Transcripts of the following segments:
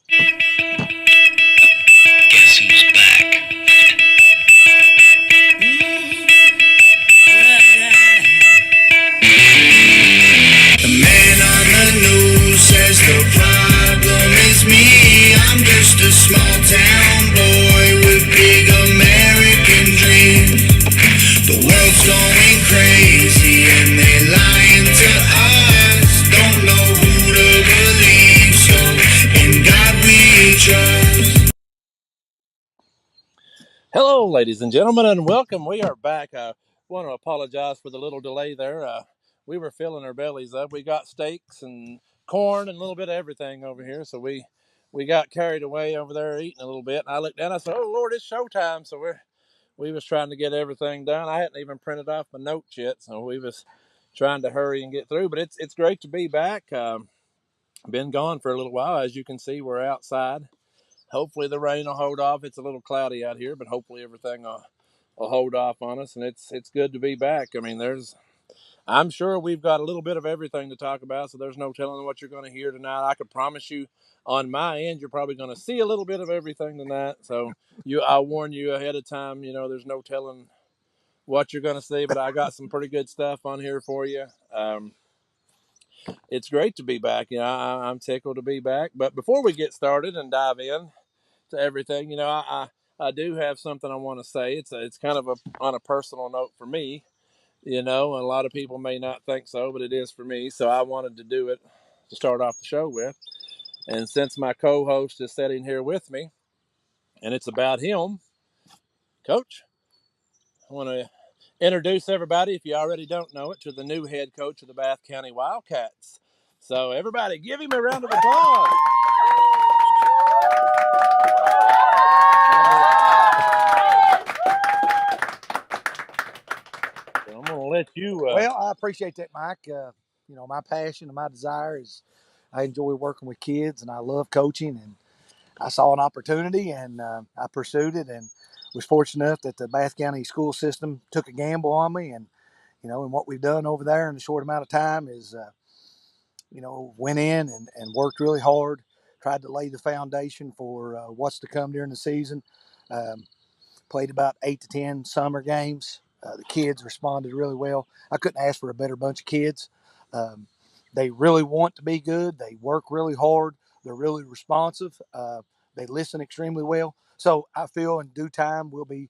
Guess who's back? The man on the news says the problem is me. I'm just a small town boy with big American dreams. The world's going crazy and they're lying to us. Don't know who to believe, so in God we trust. Hello, ladies and gentlemen, and welcome. We are back. I want to apologize for the little delay there. We were filling our bellies up. We got steaks and corn and a little bit of everything over here, so we got carried away over there eating a little bit. And I looked down. I said, "Oh Lord, it's showtime!" So we was trying to get everything done. I hadn't even printed off my notes yet, so we was trying to hurry and get through. But it's great to be back. Been gone for a little while, as you can see. We're outside. Hopefully the rain will hold off. It's a little cloudy out here, but hopefully everything will hold off on us, and it's good to be back. I mean, I'm sure we've got a little bit of everything to talk about, so there's no telling what you're going to hear tonight. I could promise you, on my end, you're probably going to see a little bit of everything tonight. So I'll warn you ahead of time. There's no telling what you're going to see, but I got some pretty good stuff on here for you. It's great to be back. I'm tickled to be back. But before we get started and dive in to everything, I do have something I want to say. It's kind of on a personal note for me. And a lot of people may not think so, but it is for me. So I wanted to do it to start off the show with. And since my co-host is sitting here with me, and it's about him, Coach, I want to introduce everybody, if you already don't know it, to the new head coach of the Bath County Wildcats. So everybody, give him a round of applause. So I'm going to let you. Well, I appreciate that, Mike. My passion and my desire is I enjoy working with kids and I love coaching. And I saw an opportunity and I pursued it and was fortunate enough that the Bath County school system took a gamble on me. And what we've done over there in a short amount of time is, went in and worked really hard, tried to lay the foundation for what's to come during the season. Um, Played about 8 to 10 summer games. The kids responded really well. I couldn't ask for a better bunch of kids. Um, they really want to be good. They work really hard. They're really responsive. They listen extremely well. So I feel in due time we'll be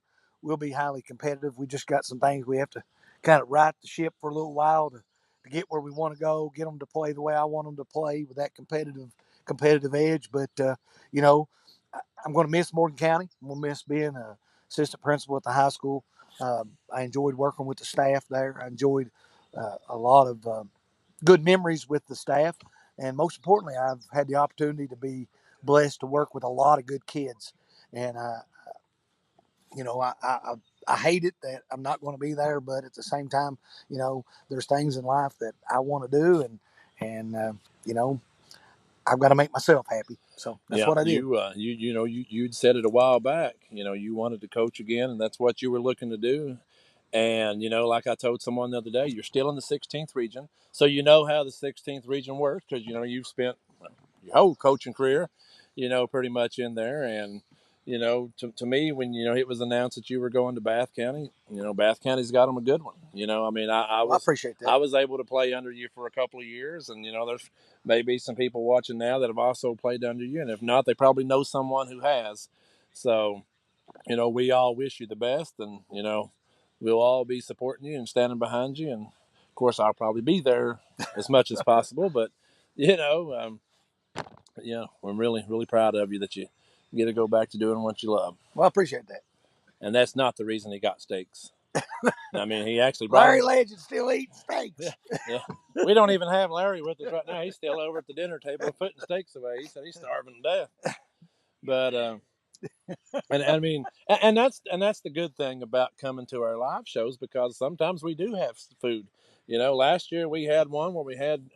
highly competitive. We just got some things we have to kind of right the ship for a little while to get where we want to go, get them to play the way I want them to play with that competitive edge. But you know, I'm going to miss Morgan County. I'm going to miss being a assistant principal at the high school. I enjoyed working with the staff there. I enjoyed a lot of good memories with the staff. And most importantly, I've had the opportunity to be blessed to work with a lot of good kids. And, I hate it that I'm not going to be there, but at the same time, there's things in life that I want to do. And I've got to make myself happy. So that's Yeah, what I did. you'd said it a while back. You wanted to coach again, and that's what you were looking to do. And like I told someone the other day, you're still in the 16th region, so you know how the 16th region works because you've spent your whole coaching career, pretty much in there. And to me, when it was announced that you were going to Bath County, Bath County's got them a good one. I mean, I Well, I was appreciate that. I was able to play under you for a couple of years, and there's maybe some people watching now that have also played under you, and if not, they probably know someone who has. So we all wish you the best, and we'll all be supporting you and standing behind you. And of course, I'll probably be there as much as possible. But you know, um, I'm really, really proud of you that you get to go back to doing what you love. Well, I appreciate that. And that's not the reason he got steaks. I mean, he actually brought Larry them. Legend still eating Yeah, steaks. yeah. We don't even have Larry with us right now. He's still over at the dinner table putting steaks away. He said he's starving to death. But and I mean, and that's the good thing about coming to our live shows, because sometimes we do have food. Last year we had one where we had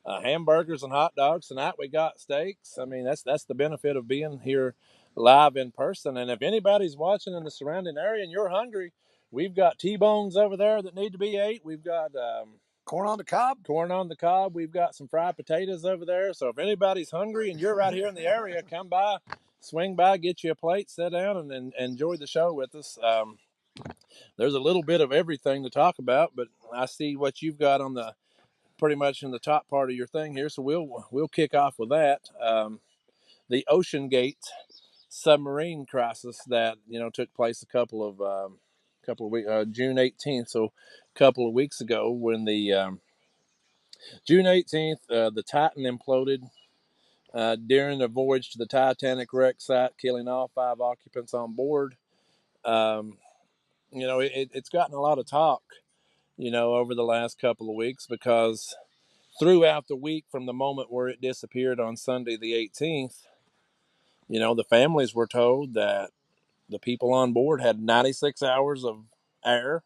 hamburgers and hot dogs. Tonight we got steaks. I mean, that's the benefit of being here live in person. And if anybody's watching in the surrounding area and you're hungry, we've got T-bones over there that need to be ate. We've got Corn on the cob. Corn on the cob. We've got some fried potatoes over there. So if anybody's hungry and you're right here in the area, come by, swing by, get you a plate, sit down, and enjoy the show with us. There's a little bit of everything to talk about, but I see what you've got on the pretty much in the top part of your thing here. So we'll kick off with that. The Ocean Gate submarine crisis that took place a couple of weeks, June 18th, so a couple of weeks ago, when the June 18th, the Titan imploded during a voyage to the Titanic wreck site, killing all 5 occupants on board. It's gotten a lot of talk, over the last couple of weeks, because throughout the week from the moment where it disappeared on Sunday the 18th, the families were told that the people on board had 96 hours of air,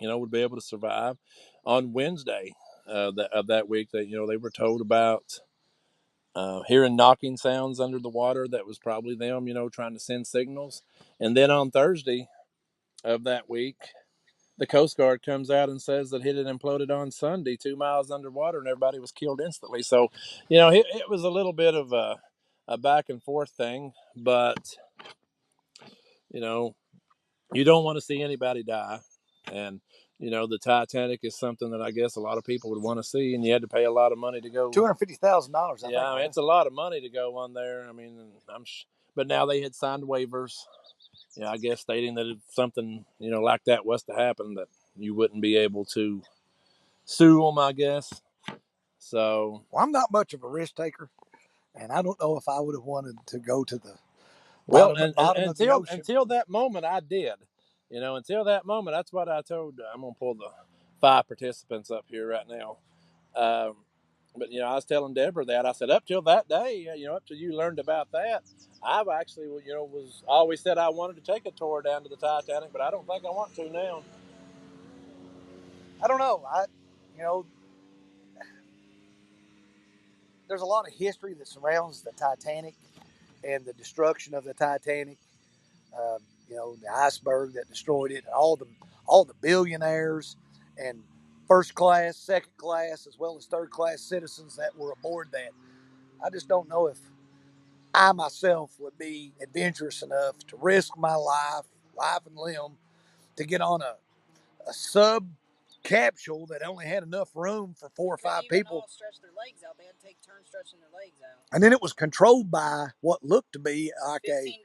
would be able to survive. On Wednesday of that week, that they were told about hearing knocking sounds under the water. That was probably them, trying to send signals. And then on Thursday of that week, the Coast Guard comes out and says that it had imploded on Sunday 2 miles underwater, and everybody was killed instantly. So, it was a little bit of a back and forth thing, but you don't want to see anybody die. And the Titanic is something that I guess a lot of people would want to see, and you had to pay a lot of money to go. $250,000. Yeah, I mean, it's a lot of money to go on there. I mean, but now they had signed waivers. I guess stating that if something like that was to happen, that you wouldn't be able to sue them, I guess. So, well, I'm not much of a risk taker, and I don't know if I would have wanted to go to the well, bottom of the ocean. until that moment, I did. Until that moment, that's what I told. I'm gonna pull the 5 participants up here right now. But I was telling Deborah that I said up till that day, up till you learned about that, I've actually, was always said I wanted to take a tour down to the Titanic, but I don't think I want to now. I don't know. There's a lot of history that surrounds the Titanic and the destruction of the Titanic. The iceberg that destroyed it, all the billionaires and first class, second class, as well as third class citizens that were aboard that. I just don't know if I myself would be adventurous enough to risk my life and limb, to get on a sub capsule that only had enough room for 4 or 5 people. Stretch their legs out. They had to take turns stretching their legs out. And then it was controlled by what looked to be like $15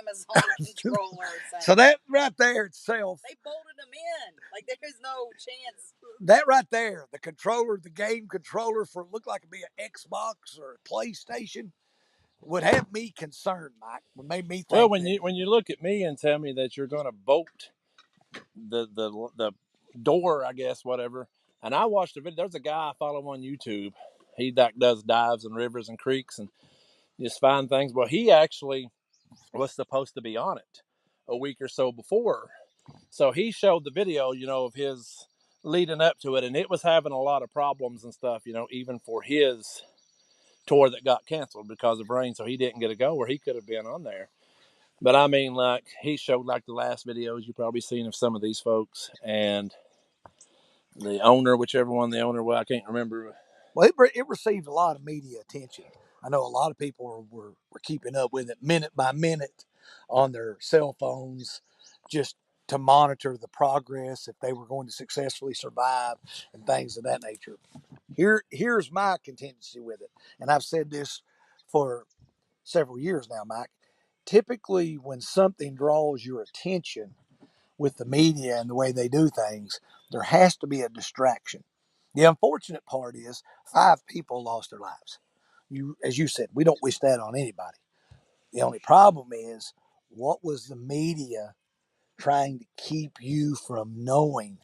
Amazon controller. So that right there itself. They bolted them in. Like, there's no chance. That right there, the controller, the game controller for looked like it'd be an Xbox or a PlayStation, would have me concerned, Mike. Would make me think. Well, when you look at me and tell me that you're going to bolt the door, I guess, whatever. And I watched a video. There's a guy I follow on YouTube. He does dives in rivers and creeks and just find things. Well, he actually was supposed to be on it a week or so before. So he showed the video, of his leading up to it, and it was having a lot of problems and stuff, even for his tour that got canceled because of rain. So he didn't get to go where he could have been on there. But I mean, like, he showed like the last videos you've probably seen of some of these folks, and the owner, whichever one the owner was, I can't remember. Well, it received a lot of media attention. I know a lot of people were keeping up with it minute by minute on their cell phones, just to monitor the progress, if they were going to successfully survive and things of that nature. Here's my contingency with it, and I've said this for several years now, Mike. Typically, when something draws your attention with the media and the way they do things, there has to be a distraction. The unfortunate part is 5 people lost their lives. As you said, we don't wish that on anybody. The only problem is, what was the media trying to keep you from knowing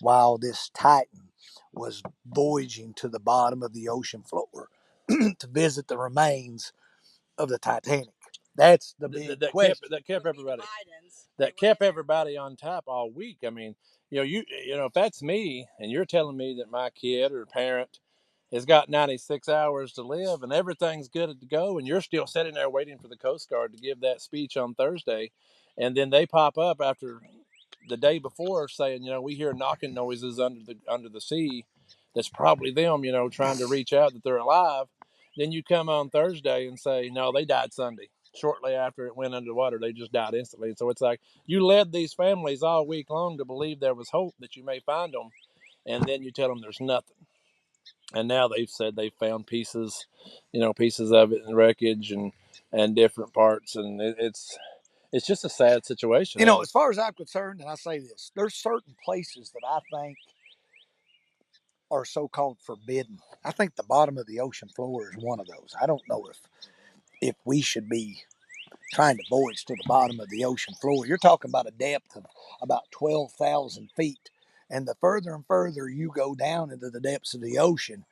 while this Titan was voyaging to the bottom of the ocean floor to visit the remains of the Titanic? That's the big question. That kept everybody on top all week. I mean, if that's me and you're telling me that my kid or parent has got 96 hours to live and everything's good to go, and you're still sitting there waiting for the Coast Guard to give that speech on Thursday, and then they pop up after the day before saying, we hear knocking noises under the sea, that's probably them, trying to reach out that they're alive. Then you come on Thursday and say, no, they died Sunday. Shortly after it went under the water, they just died instantly. So it's like you led these families all week long to believe there was hope that you may find them, and then you tell them there's nothing. And now they've said they found pieces, pieces of it in wreckage and different parts, and it's just a sad situation. As far as I'm concerned, and I say this, there's certain places that I think are so-called forbidden. I think the bottom of the ocean floor is one of those. I don't know if we should be trying to voyage to the bottom of the ocean floor. You're talking about a depth of about 12,000 feet. And the further and further you go down into the depths of the ocean,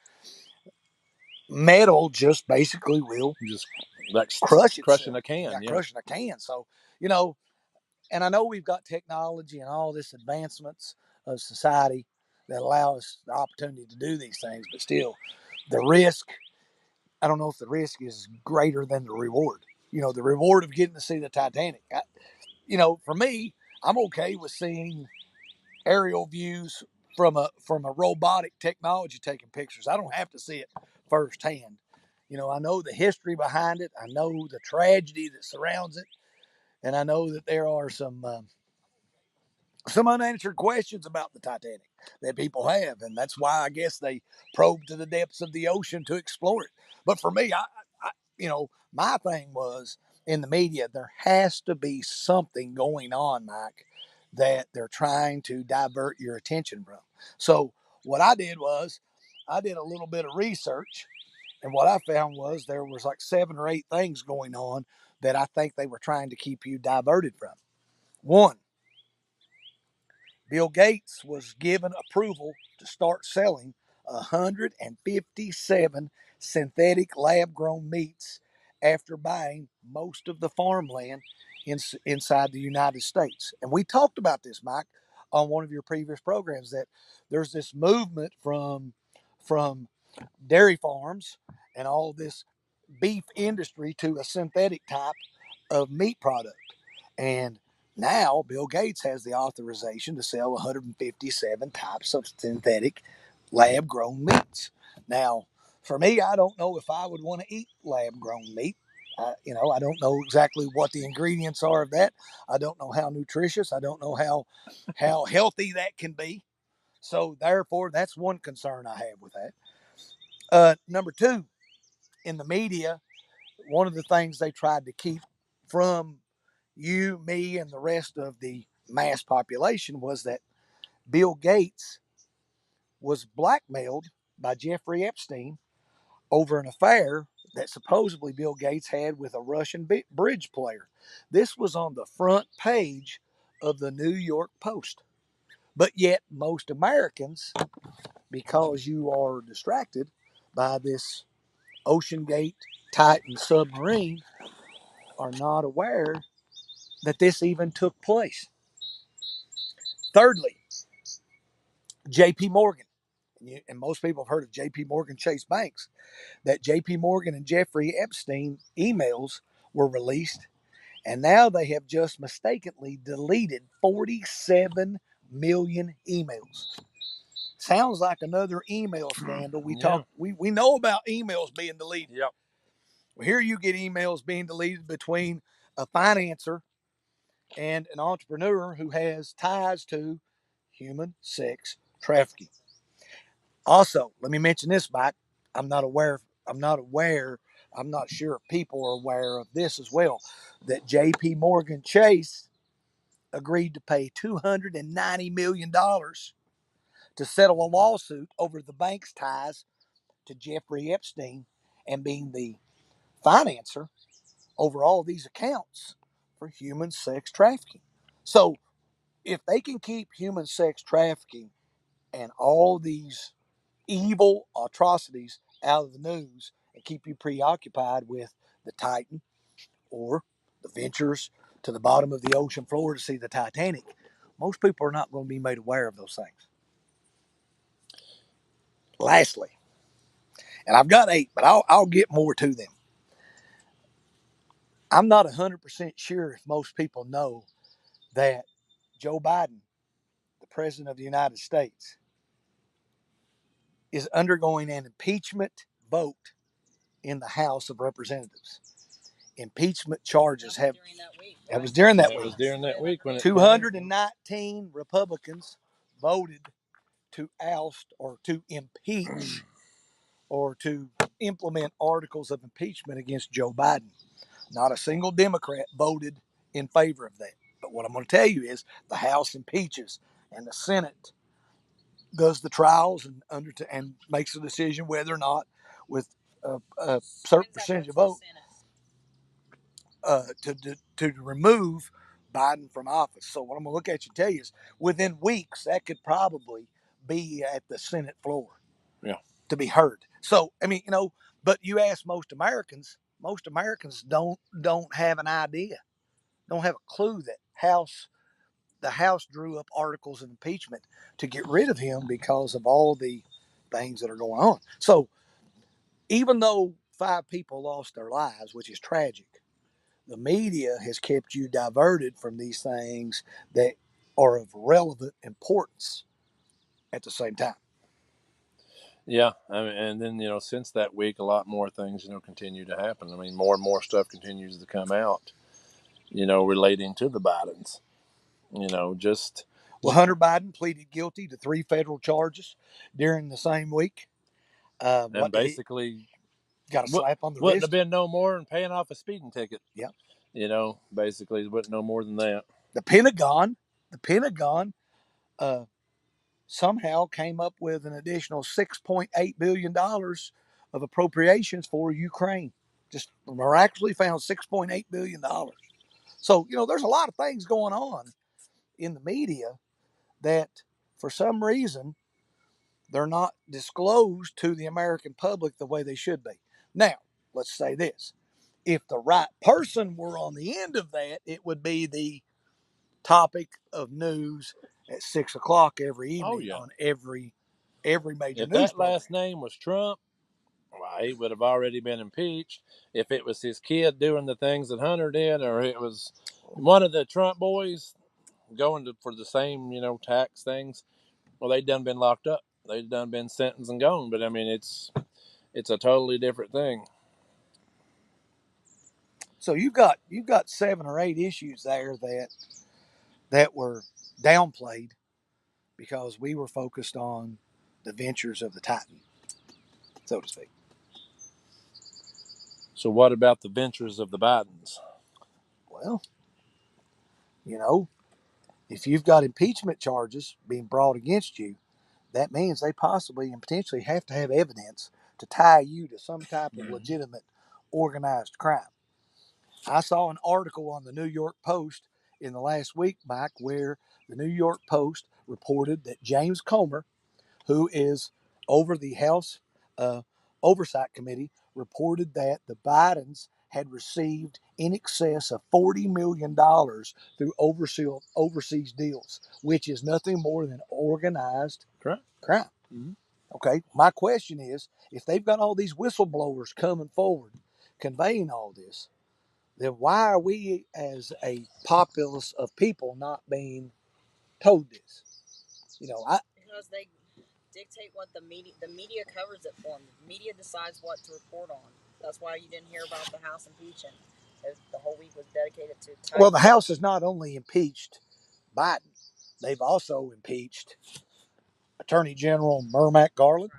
metal just basically will just like crush crushing itself. a can. Yeah. Crushing a can. So, you know, and I know we've got technology and all this advancements of society that allow us the opportunity to do these things, but still, the risk, I don't know if the risk is greater than the reward. The reward of getting to see the Titanic. For me, I'm okay with seeing aerial views from a robotic technology taking pictures. I don't have to see it firsthand. I know the history behind it. I know the tragedy that surrounds it, and I know that there are some unanswered questions about the Titanic that people have, and that's why I guess they probe to the depths of the ocean to explore it. But for me, my thing was in the media, there has to be something going on, Mike, that they're trying to divert your attention from. So what I did was I did a little bit of research, and what I found was there was like 7 or 8 things going on that I think they were trying to keep you diverted from. One, Bill Gates was given approval to start selling 157 synthetic lab grown meats after buying most of the farmland inside the United States. And we talked about this, Mike, on one of your previous programs, that there's this movement from dairy farms and all this beef industry to a synthetic type of meat product. And now Bill Gates has the authorization to sell 157 types of synthetic lab grown meats. Now, for me, I don't know if I would want to eat lab grown meat. I don't know exactly what the ingredients are of that. I don't know how nutritious. I don't know how healthy that can be. So therefore, that's one concern I have with that. Number two, in the media, one of the things they tried to keep from you, me, and the rest of the mass population was that Bill Gates was blackmailed by Jeffrey Epstein over an affair that supposedly Bill Gates had with a Russian bridge player. This was on the front page of the New York Post. But yet, most Americans, because you are distracted by this Ocean Gate Titan submarine, are not aware that this even took place. Thirdly, J.P. Morgan. And most people have heard of J.P. Morgan Chase Banks, that J.P. Morgan and Jeffrey Epstein emails were released, and now they have just mistakenly deleted 47 million emails. Sounds like another email scandal. We know about emails being deleted. Yep. Well, here you get emails being deleted between a financer and an entrepreneur who has ties to human sex trafficking. Also, let me mention this, Mike. I'm not sure if people are aware of this as well, that J.P. Morgan Chase agreed to pay $290 million to settle a lawsuit over the bank's ties to Jeffrey Epstein and being the financer over all these accounts for human sex trafficking. So, if they can keep human sex trafficking and all these evil atrocities out of the news and keep you preoccupied with the Titan or the ventures to the bottom of the ocean floor to see the Titanic, most people are not going to be made aware of those things. Lastly, and I've got 8, but I'll get more to them. I'm not 100% sure if most people know that Joe Biden, the President of the United States, is undergoing an impeachment vote in the House of Representatives. Impeachment charges have. during that week. That was during that That week. was during that week when it 219 Republicans voted to oust or to impeach or to implement articles of impeachment against Joe Biden. Not a single Democrat voted in favor of that. But what I'm going to tell you is the House impeaches and the Senate does the trials and makes a decision whether or not, with a certain percentage of vote, to remove Biden from office. So what I'm going to look at you and tell you is within weeks that could probably be at the Senate floor. Yeah. To be heard. So I mean, but you ask most Americans don't have an idea, don't have a clue that the House drew up articles of impeachment to get rid of him because of all the things that are going on. So even though 5 people lost their lives, which is tragic, the media has kept you diverted from these things that are of relevant importance at the same time. Yeah, I mean, and then since that week, a lot more things continue to happen. I mean, more and more stuff continues to come out, relating to the Bidens. Just Well, Hunter Biden pleaded guilty to 3 federal charges during the same week. and basically Got a slap on the wouldn't wrist. have been no more than paying off a speeding ticket. Yeah. Basically, it wasn't no more than that. The Pentagon somehow came up with an additional $6.8 billion of appropriations for Ukraine. Just miraculously found $6.8 billion. So, there's a lot of things going on in the media that for some reason they're not disclosed to the American public the way they should be. Now, let's say this. If the right person were on the end of that, it would be the topic of news at 6:00 every evening on every major If news that program. last name was Trump, well, he would have already been impeached. If it was his kid doing the things that Hunter did, or it was one of the Trump boys going for the same, tax things, well, they'd done been locked up. They'd done been sentenced and gone. But I mean, it's a totally different thing. So you've got 7 or 8 issues there that were downplayed because we were focused on the ventures of the Titan, so to speak. So what about the ventures of the Bidens? Well, if you've got impeachment charges being brought against you, that means they possibly and potentially have to have evidence to tie you to some type of legitimate organized crime. I saw an article on the New York Post in the last week, Mike, where the New York Post reported that James Comer, who is over the House Oversight Committee, reported that the Bidens had received in excess of $40 million through overseas deals, which is nothing more than organized crime. Mm-hmm. Okay, my question is, if they've got all these whistleblowers coming forward conveying all this, then why are we as a populace of people not being told this? Because they dictate what the media covers it for them. The media decides what to report on. That's why you didn't hear about the House impeaching. The whole week was dedicated to Titan. Well, the House has not only impeached Biden, they've also impeached Attorney General Merrick Garland.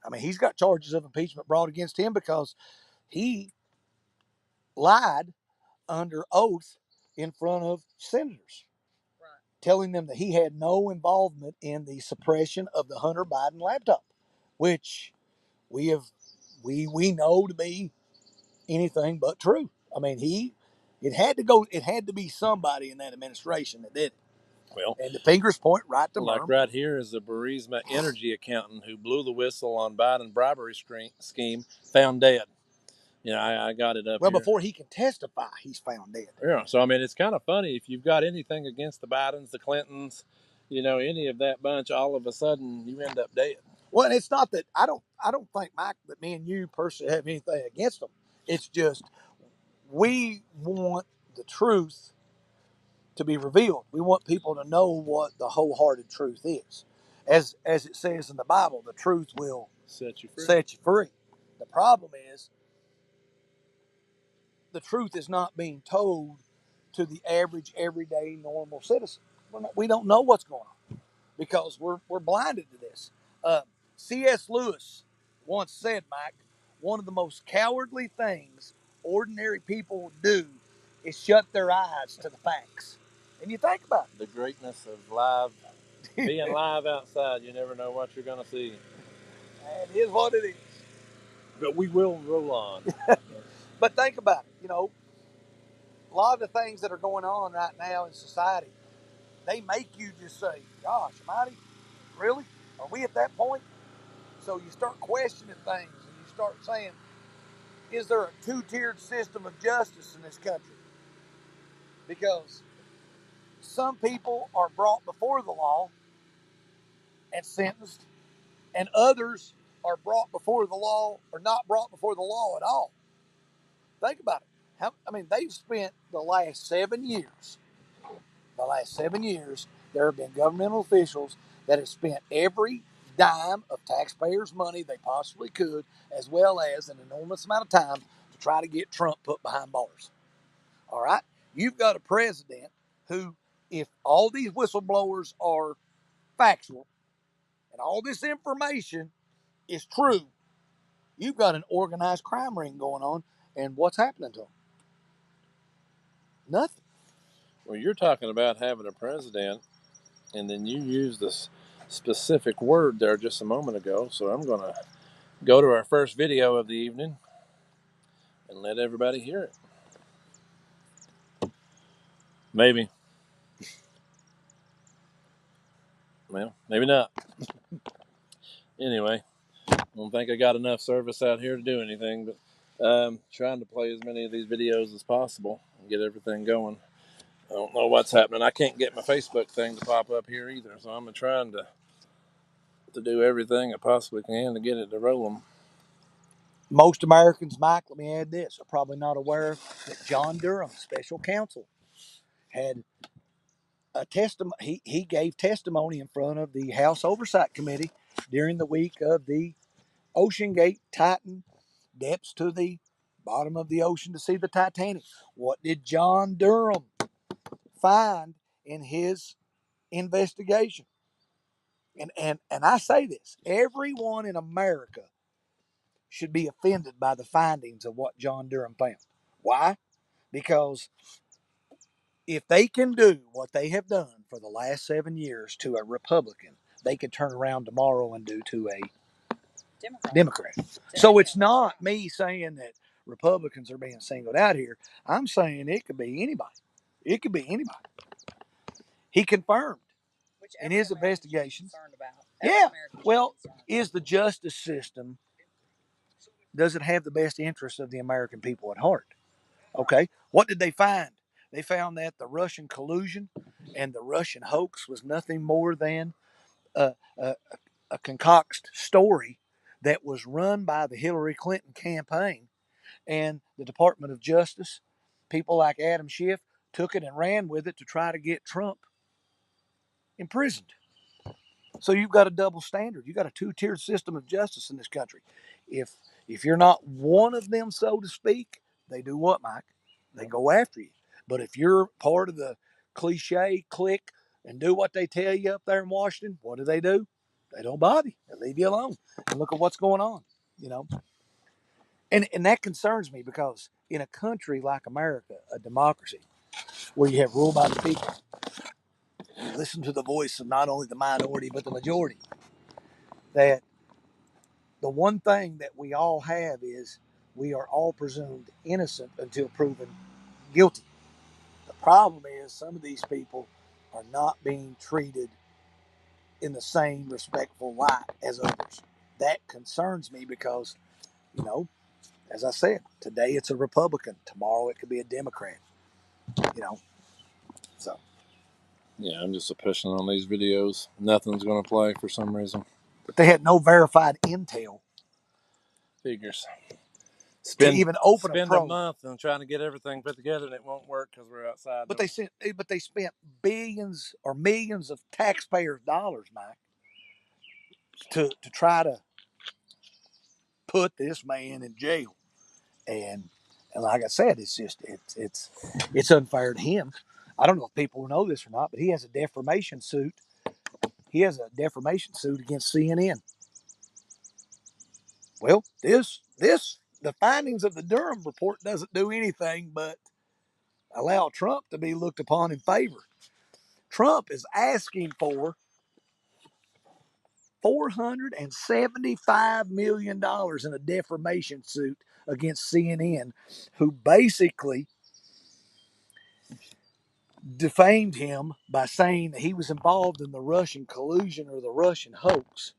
I mean, he's got charges of impeachment brought against him because he lied under oath in front of senators, telling them that he had no involvement in the suppression of the Hunter Biden laptop, which we know to be anything but true. I mean, it had to be somebody in that administration that did it. Well, and the fingers point right to like Merm. right here is a Burisma energy accountant who blew the whistle on Biden bribery scheme, found dead. I got it up Well, here. before he can testify, he's found dead. Yeah, so I mean, it's kind of funny if you've got anything against the Bidens, the Clintons, any of that bunch, all of a sudden you end up dead. Well, and it's not that I don't think, Mike, that me and you personally have anything against them. It's just we want the truth to be revealed. We want people to know what the wholehearted truth is. as it says in the Bible, the truth will Set you free. set you free. The problem is the truth is not being told to the average, everyday, normal citizen. We don't know what's going on because we're blinded to this. C.S. Lewis once said, Mike, one of the most cowardly things ordinary people do is shut their eyes to the facts. And you think about The greatness of live, being live outside. You never know what you're going to see. it is what it is. But we will roll on. But think about it. You know, a lot of the things that are going on right now in society, they make you just say, gosh, mighty, really? Are we at that point? So you start questioning things and you start saying, is there a two-tiered system of justice in this country? Because some people are brought before the law and sentenced, and others are brought before the law or not brought before the law at all. Think about it. They've spent the last 7 years, there have been governmental officials that have spent every dime of taxpayers' money they possibly could, as well as an enormous amount of time to try to get Trump put behind bars. All right? You've got a president who, if all these whistleblowers are factual and all this information is true, you've got an organized crime ring going on. And what's happening to them? Nothing. Well, you're talking about having a president, and then you used this specific word there just a moment ago. So I'm going to go to our first video of the evening and let everybody hear it. Maybe. Well, maybe not. Anyway, I don't think I got enough service out here to do anything, but trying to play as many of these videos as possible and get everything going. I don't know what's happening. I can't get my Facebook thing to pop up here either, so I'm trying to do everything I possibly can to get it to roll them. Most Americans, Mike, let me add this, are probably not aware that John Durham, special counsel, had a testimony. He gave testimony in front of the House Oversight Committee during the week of the Ocean Gate Titan depths to the bottom of the ocean to see the Titanic. What did John Durham find in his investigation? And I say this, everyone in America should be offended by the findings of what John Durham found. Why? Because if they can do what they have done for the last 7 years to a Republican, they could turn around tomorrow and do to a Democrat. So it's not me saying that Republicans are being singled out here. I'm saying it could be anybody. It could be anybody. He confirmed in his investigations. Yeah. Well, is the justice system, does it have the best interests of the American people at heart? Okay. What did they find? They found that the Russian collusion and the Russian hoax was nothing more than a concocted story that was run by the Hillary Clinton campaign, and the Department of Justice, people like Adam Schiff, took it and ran with it to try to get Trump imprisoned. So you've got a double standard. You've got a two-tiered system of justice in this country. If you're not one of them, so to speak, they do what, Mike? They go after you. But if you're part of the cliche clique and do what they tell you up there in Washington, what do? They don't bother you. They leave you alone. And look at what's going on, you know. And that concerns me because in a country like America, a democracy, where you have rule by the people, you listen to the voice of not only the minority but the majority, that the one thing that we all have is we are all presumed innocent until proven guilty. The problem is some of these people are not being treated in the same respectful light as others. That concerns me because, you know, as I said, today it's a Republican, tomorrow it could be a Democrat, you know. So Yeah, I'm just pushing on these videos. Nothing's going to play for some reason. but they had no verified intel. Figures. To even open spend a probe. a month and trying to get everything put together, and it won't work because we're outside. But they spent billions or millions of taxpayers' dollars, Mike, to try to put this man in jail. And like I said, it's unfair to him. I don't know if people know this or not, but he has a defamation suit. He has a defamation suit against CNN. Well, the findings of the Durham report doesn't do anything but allow Trump to be looked upon in favor. Trump is asking for $475 million in a defamation suit against CNN, who basically defamed him by saying that he was involved in the Russian collusion or the Russian hoax.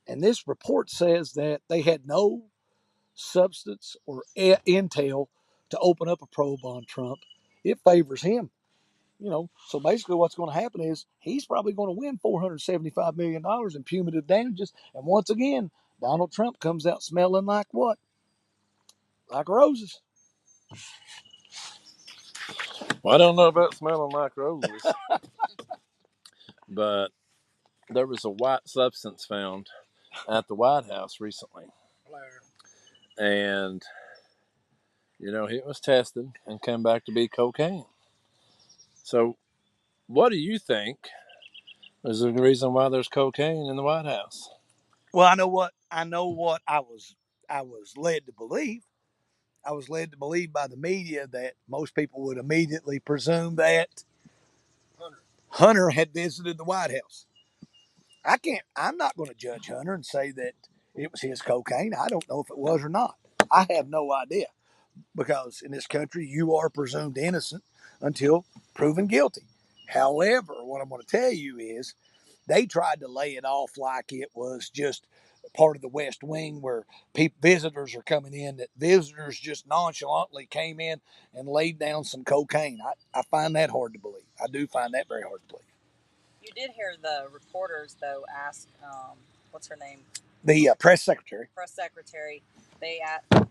And this report says that they had no substance or intel to open up a probe on Trump. It favors him. So basically what's going to happen is he's probably going to win $475 million in punitive damages. And once again, Donald Trump comes out smelling like what? Like roses. Well, I don't know about smelling like roses, but there was a white substance found at the White House recently. And, it was tested and came back to be cocaine. So, what do you think is the reason why there's cocaine in the White House? Well, I know what I was led to believe. I was led to believe by the media that most people would immediately presume that Hunter had visited the White House. I'm not going to judge Hunter and say that it was his cocaine. I don't know if it was or not. I have no idea, because in this country, you are presumed innocent until proven guilty. However, what I'm going to tell you is they tried to lay it off like it was just part of the West Wing, where visitors are coming in, that visitors just nonchalantly came in and laid down some cocaine. I find that hard to believe. I do find that very hard to believe. You did hear the reporters, though, ask, what's her name? The press secretary. They, at 4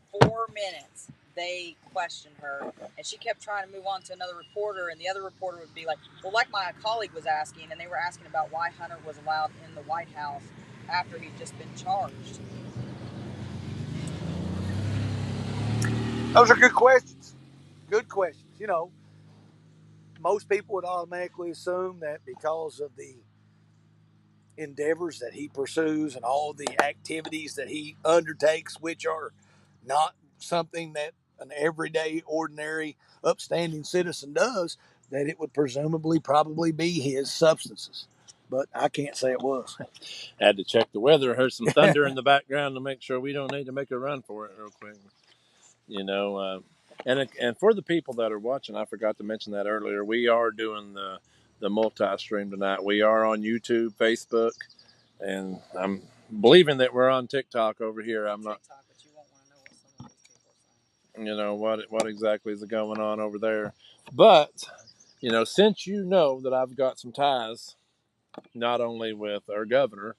minutes, they questioned her, and she kept trying to move on to another reporter, and the other reporter would be like, well, like my colleague was asking, and they were asking about why Hunter was allowed in the White House after he'd just been charged. Those are good questions. Good questions. Most people would automatically assume that because of the endeavors that he pursues and all the activities that he undertakes, which are not something that an everyday, ordinary, upstanding citizen does, that it would presumably probably be his substances. But I can't say it was. Had to check the weather. Heard some thunder in the background to make sure we don't need to make a run for it real quick. And for the people that are watching, I forgot to mention that earlier. We are doing the multi-stream tonight. We are on YouTube, Facebook, and I'm believing that we're on TikTok over here. I'm not. TikTok, but you won't want to know what some of these people are saying. What exactly is going on over there? But since that I've got some ties, not only with our governor,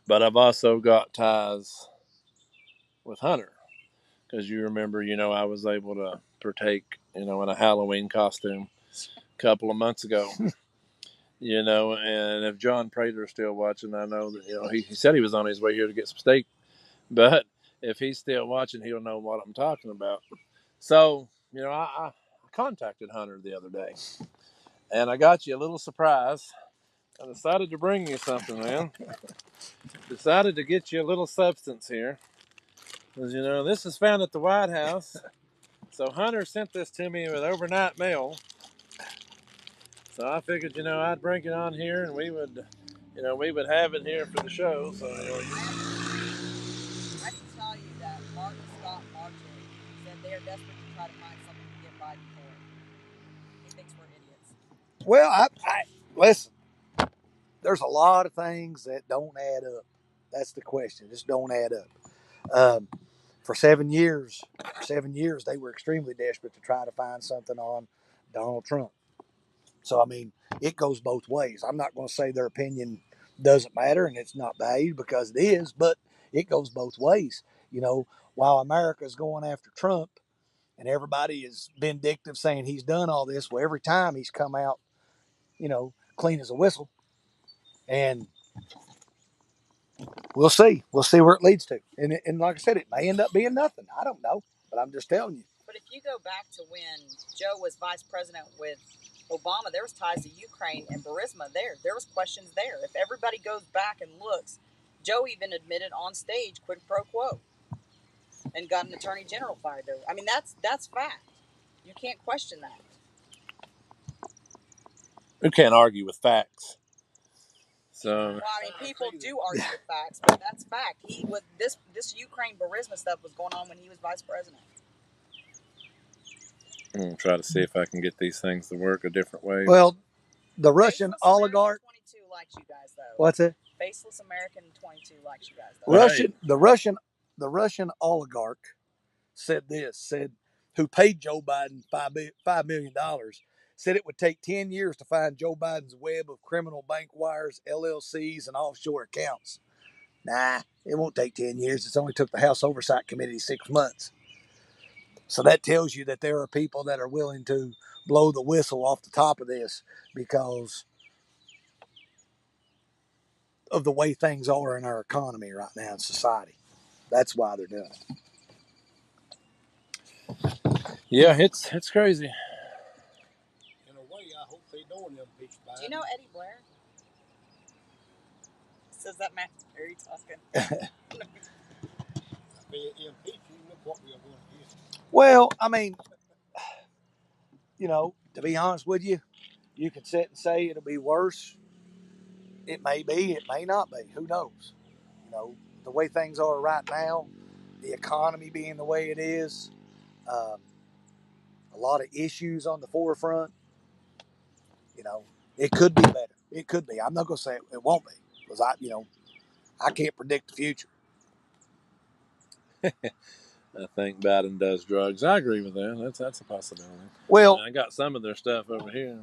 but I've also got ties with Hunter. Because you remember, I was able to partake, in a Halloween costume a couple of months ago. And if John Prater's still watching, I know that, he said he was on his way here to get some steak. But if he's still watching, he'll know what I'm talking about. So, I contacted Hunter the other day. And I got you a little surprise. I decided to bring you something, man. Decided to get you a little substance here. Because, this is found at the White House. So Hunter sent this to me with overnight mail. So I figured, I'd bring it on here and we would have it here for the show. So, I can tell you that Martin Scott Marjorie said they are desperate to try to find something to get Biden for. He thinks we're idiots. Well, I listen. There's a lot of things that don't add up. That's the question. Just don't add up. For 7 years, they were extremely desperate to try to find something on Donald Trump. So, I mean, it goes both ways. I'm not going to say their opinion doesn't matter and it's not valued, because it is, but it goes both ways. While America is going after Trump and everybody is vindictive saying he's done all this, well, every time he's come out, clean as a whistle. And we'll see. We'll see where it leads to. And like I said, it may end up being nothing. I don't know, but I'm just telling you. But if you go back to when Joe was vice president with Obama, there was ties to Ukraine and Burisma there. There was questions there. If everybody goes back and looks, Joe even admitted on stage quid pro quo and got an attorney general fired over. I mean, that's fact. You can't question that. Who can't argue with facts? So Well, I mean, people do argue with facts, but that's fact. He was this Ukraine Burisma stuff was going on when he was vice president. I'm gonna try to see if I can get these things to work a different way. Well, the Russian Faceless oligarch. American 22 likes you guys though. What's it? Faceless American 22 likes you guys though. Right. The Russian oligarch said who paid Joe Biden $5 million, said it would take 10 years to find Joe Biden's web of criminal bank wires, LLCs, and offshore accounts. Nah, it won't take 10 years. It's only took the House Oversight Committee 6 months. So that tells you that there are people that are willing to blow the whistle off the top of this because of the way things are in our economy right now in society. That's why they're doing it. Yeah, it's crazy. In a way, I hope they don't impeach Biden. Do you know Eddie Blair? Says that Matt Perry talking. If they impeach him, look what we are going to get. Well, I mean, to be honest with you, you can sit and say it'll be worse. It may be, it may not be. Who knows? The way things are right now, the economy being the way it is, a lot of issues on the forefront. It could be better. It could be. I'm not going to say it won't be because I can't predict the future. I think Biden does drugs. I agree with that. That's a possibility. Well, I got some of their stuff over here.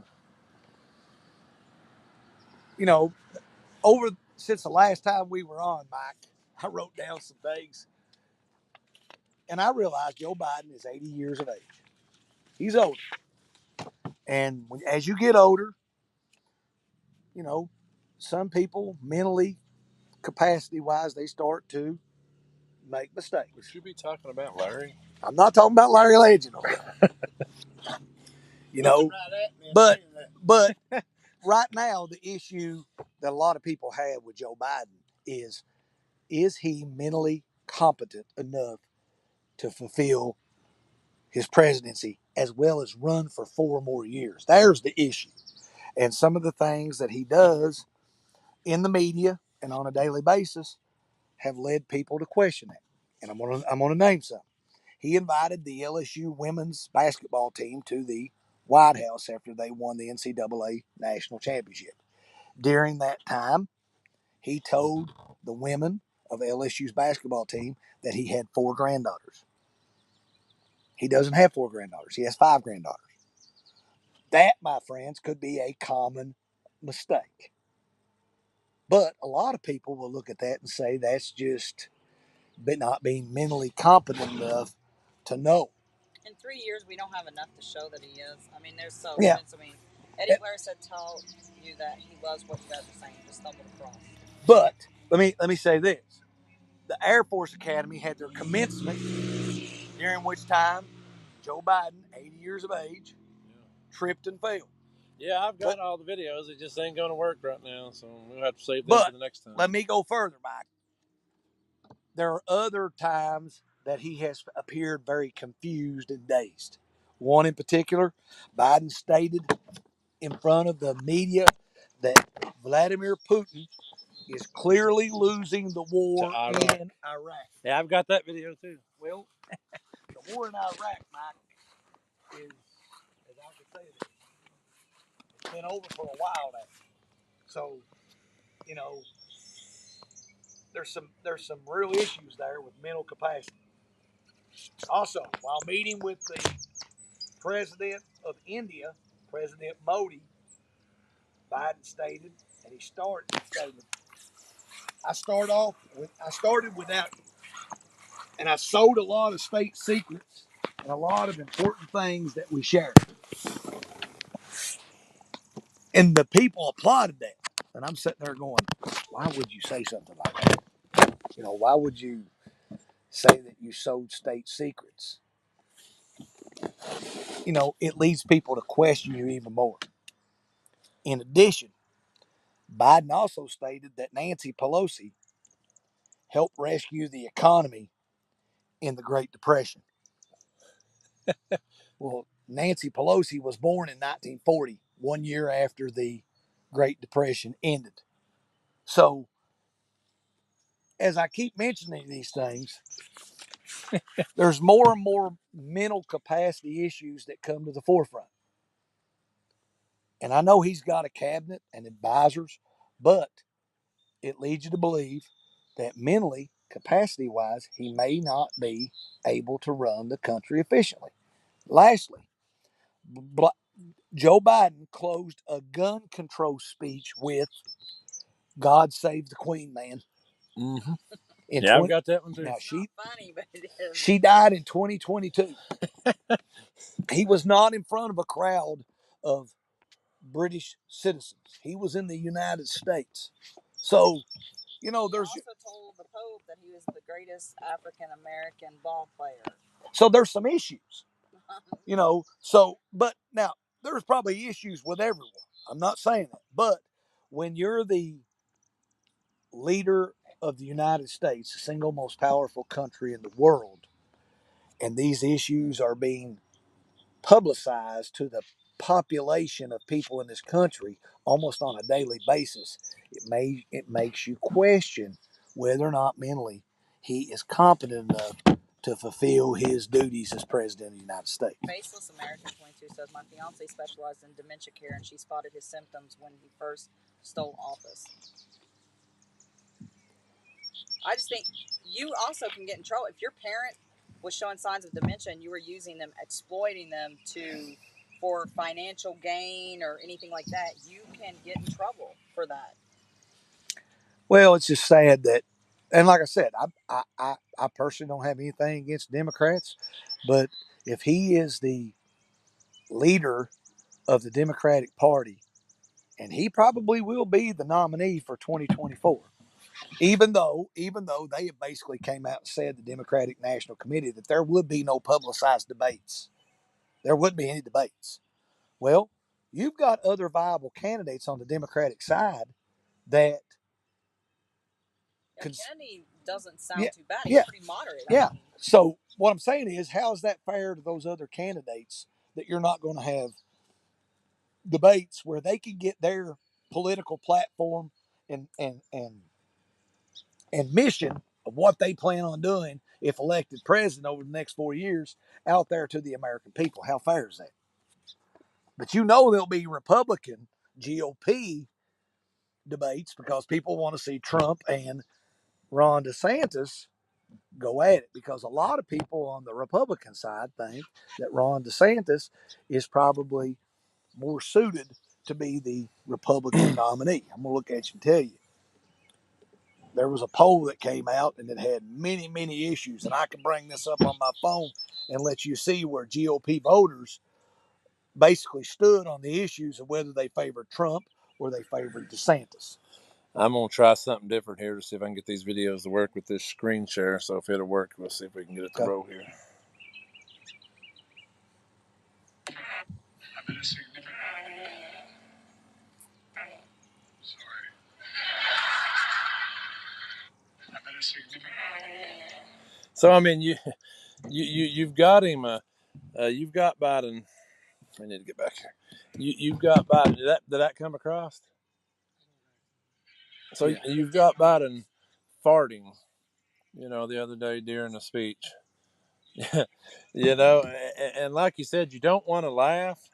Since the last time we were on, Mike, I wrote down some things, and I realized Joe Biden is 80 years of age. He's older, and as you get older, some people mentally, capacity-wise, they start to make mistakes. Would you be talking about Larry? I'm not talking about Larry Legend. But right now, the issue that a lot of people have with Joe Biden is he mentally competent enough to fulfill his presidency as well as run for 4 more years? There's the issue. And some of the things that he does in the media and on a daily basis have led people to question that. And I'm gonna name some. He invited the LSU women's basketball team to the White House after they won the NCAA national championship. During that time, he told the women of LSU's basketball team that he had 4 granddaughters. He doesn't have 4 granddaughters. He has 5 granddaughters. That, my friends, could be a common mistake. But a lot of people will look at that and say that's just not being mentally competent enough to know. In 3 years, we don't have enough to show that he is. I mean, there's so Yeah. I mean, Eddie Blair said, "Tell you that he loves what you guys are saying." Just stumbled across. But let me say this: the Air Force Academy had their commencement, during which time Joe Biden, 80 years of age, tripped and fell. Yeah, I've got all the videos. It just ain't going to work right now, so we'll have to save this for the next time. Let me go further, Mike. There are other times that he has appeared very confused and dazed. One in particular, Biden stated in front of the media that Vladimir Putin is clearly losing the war in Iraq. Yeah, I've got that video too. Well, the war in Iraq, Mike, is, as I can say it, it's been over for a while now. So, there's some real issues there with mental capacity. Also, while meeting with the president of India, President Modi, Biden stated, and he stated, I started without you. And I sold a lot of state secrets and a lot of important things that we shared. And the people applauded that. And I'm sitting there going, why would you say something like that? Why would you say that you sold state secrets? It leads people to question you even more. In addition, Biden also stated that Nancy Pelosi helped rescue the economy in the Great Depression. Well, Nancy Pelosi was born in 1940, 1 year after the Great Depression ended. So, as I keep mentioning these things, there's more and more mental capacity issues that come to the forefront. And I know he's got a cabinet and advisors, but it leads you to believe that mentally, capacity wise, he may not be able to run the country efficiently. Lastly, Joe Biden closed a gun control speech with "God Save the Queen," man. Mm-hmm. In Yeah, I've got that one too. Now, It's not funny, but it is. she died in 2022. He was not in front of a crowd of British citizens. He was in the United States. So, He there's also told the Pope that he was the greatest African American ball player. so there's some issues. But now there's probably issues with everyone. I'm not saying that. But when you're the leader of the United States, the single most powerful country in the world, and these issues are being publicized to the population of people in this country almost on a daily basis, it makes you question whether or not mentally he is competent enough to fulfill his duties as president of the United States. Faceless American 22 says, my fiance specialized in dementia care and she spotted his symptoms when he first stole office. I just think you also can get in trouble if your parent was showing signs of dementia and you were using them, exploiting them for financial gain or anything like that. You can get in trouble for that. Well, it's just sad that, and like I said, I personally don't have anything against Democrats, but if he is the leader of the Democratic Party, and he probably will be the nominee for 2024. Even though they have basically came out and said, the Democratic National Committee, that there would be no publicized debates. There wouldn't be any debates. Well, you've got other viable candidates on the Democratic side that Kennedy doesn't sound Yeah, too bad. He's yeah, pretty moderate. yeah. So what I'm saying is, how is that fair to those other candidates that you're not going to have debates where they can get their political platform and mission of what they plan on doing if elected president over the next 4 years out there to the American people? How fair is that? But there'll be Republican GOP debates because people want to see Trump and Ron DeSantis go at it, because a lot of people on the Republican side think that Ron DeSantis is probably more suited to be the Republican nominee. I'm going to look at you and tell you. There was a poll that came out and it had many, many issues. And I can bring this up on my phone and let you see where GOP voters basically stood on the issues of whether they favored Trump or they favored DeSantis. I'm going to try something different here to see if I can get these videos to work with this screen share. So if it'll work, we'll see if we can get it to roll here. So I mean, you've got him. You've got Biden. I need to get back here. You've got Biden. Did that come across? So yeah. You've got Biden farting, the other day during a speech. And like you said, you don't want to laugh,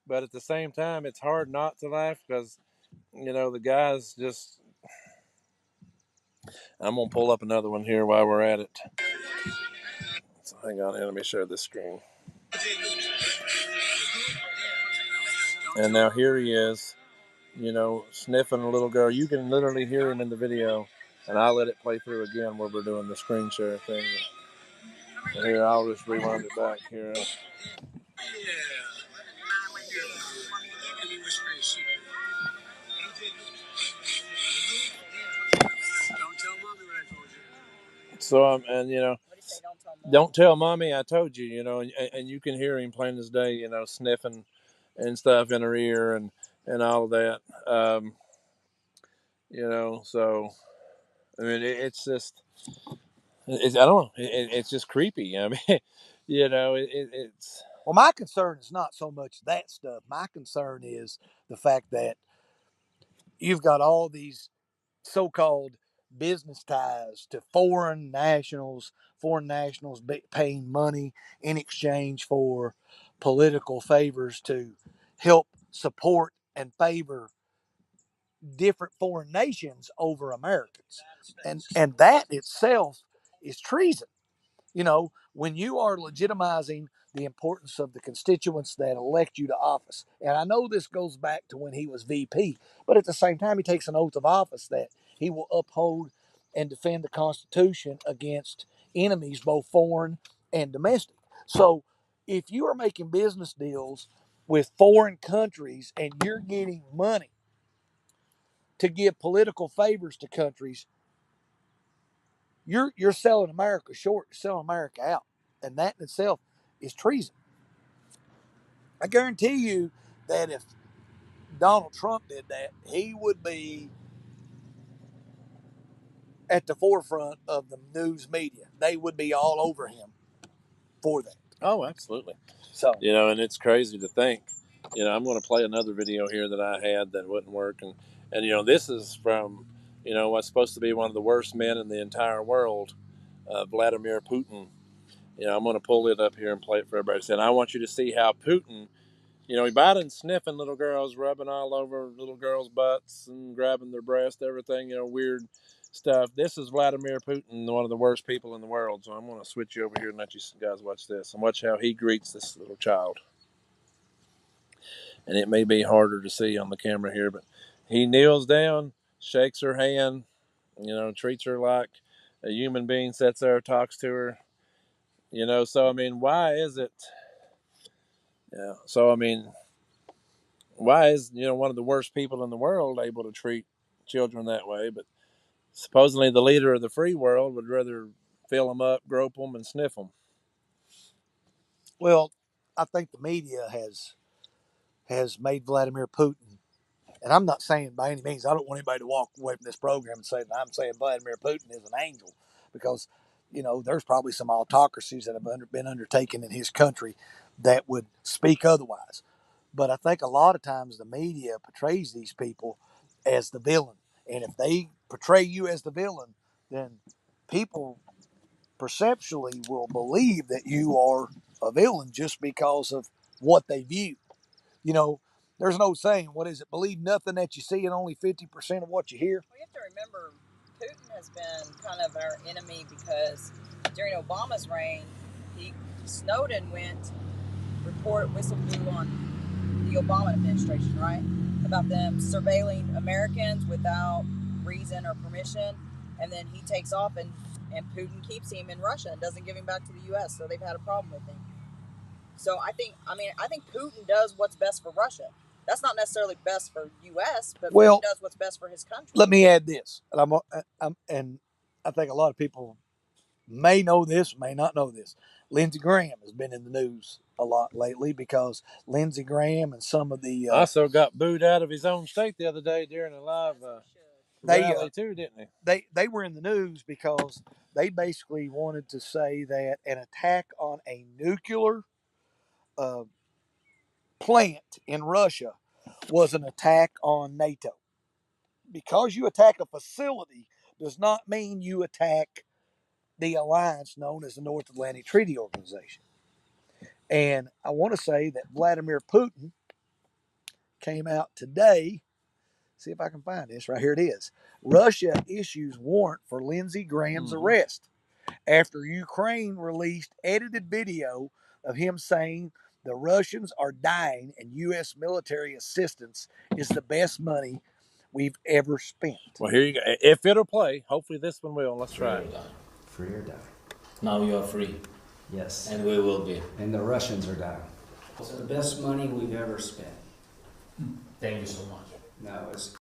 but at the same time, it's hard not to laugh because, the guy's just. I'm gonna pull up another one here while we're at it. So hang on here, let me share this screen. And now here he is, sniffing a little girl. You can literally hear him in the video, and I'll let it play through again where we're doing the screen share thing. And here, I'll just rewind it back here. Don't tell mommy what I told you. So and you know, What do you say? Don't tell mom. don't tell mommy I told you. You know, and you can hear him plain as day. You know, sniffing and stuff in her ear and all of that. You know, so I mean, it's just I don't know. It's just creepy. I mean, you know, it's Well, my concern is not so much that stuff. My concern is the fact that you've got all these so-called business ties to foreign nationals paying money in exchange for political favors to help support and favor different foreign nations over Americans. And that itself is treason. You know, when you are legitimizing the importance of the constituents that elect you to office, and I know this goes back to when he was VP, but at the same time, he takes an oath of office that he will uphold and defend the Constitution against enemies, both foreign and domestic. So, if you are making business deals with foreign countries and you're getting money to give political favors to countries, you're selling America short, you're selling America out, and that in itself is treason. I guarantee you that if Donald Trump did that, he would be at the forefront of the news media. They would be all over him for that. oh, absolutely. So, You know, and it's crazy to think. You know, I'm going to play another video here that I had that wouldn't work, and you know, this is from what's supposed to be one of the worst men in the entire world, Vladimir Putin. You know, I'm going to pull it up here and play it for everybody. And I want you to see how Putin, Biden's sniffing little girls, rubbing all over little girls' butts and grabbing their breast, everything, weird stuff. This is Vladimir Putin, one of the worst people in the world. So I'm going to switch you over here and let you guys watch this and watch how he greets this little child. And it may be harder to see on the camera here, but he kneels down, shakes her hand, treats her like a human being, sits there, talks to her. So I mean, why is it? Yeah. So I mean, why is one of the worst people in the world able to treat children that way? But supposedly the leader of the free world would rather fill them up, grope them, and sniff them. well, I think the media has made Vladimir Putin, and I'm not saying by any means, I don't want anybody to walk away from this program and say that I'm saying Vladimir Putin is an angel, because there's probably some autocracies that have been undertaken in his country that would speak otherwise. But I think a lot of times the media portrays these people as the villain. And if they portray you as the villain, then people perceptually will believe that you are a villain just because of what they view. You know, there's an old saying, what is it? Believe nothing that you see and only 50% of what you hear. Well, you have to remember, Putin has been kind of our enemy because during Obama's reign, Snowden whistle blew on the Obama administration, right? About them surveilling Americans without reason or permission. And then he takes off and Putin keeps him in Russia and doesn't give him back to the U.S. So they've had a problem with him. So I think Putin does what's best for Russia. That's not necessarily best for U.S., but Putin does what's best for his country. Let me add this, and I think a lot of people may know this, may not know this. Lindsey Graham has been in the news a lot lately because Lindsey Graham and some of the also got booed out of his own state the other day during a live rally too, didn't they? They were in the news because they basically wanted to say that an attack on a nuclear plant in Russia was an attack on NATO. Because you attack a facility does not mean you attack the alliance known as the North Atlantic Treaty Organization. And I want to say that Vladimir Putin came out today. See if I can find this. Right here it is. Russia issues warrant for Lindsey Graham's arrest after Ukraine released edited video of him saying the Russians are dying and U.S. military assistance is the best money we've ever spent. Well, here you go. If it'll play, hopefully this one will. Let's try it. Free or die. Now you are free, Yes. and we will be. And the Russians are dying. It's the best money we've ever spent. Thank you so much. No, it's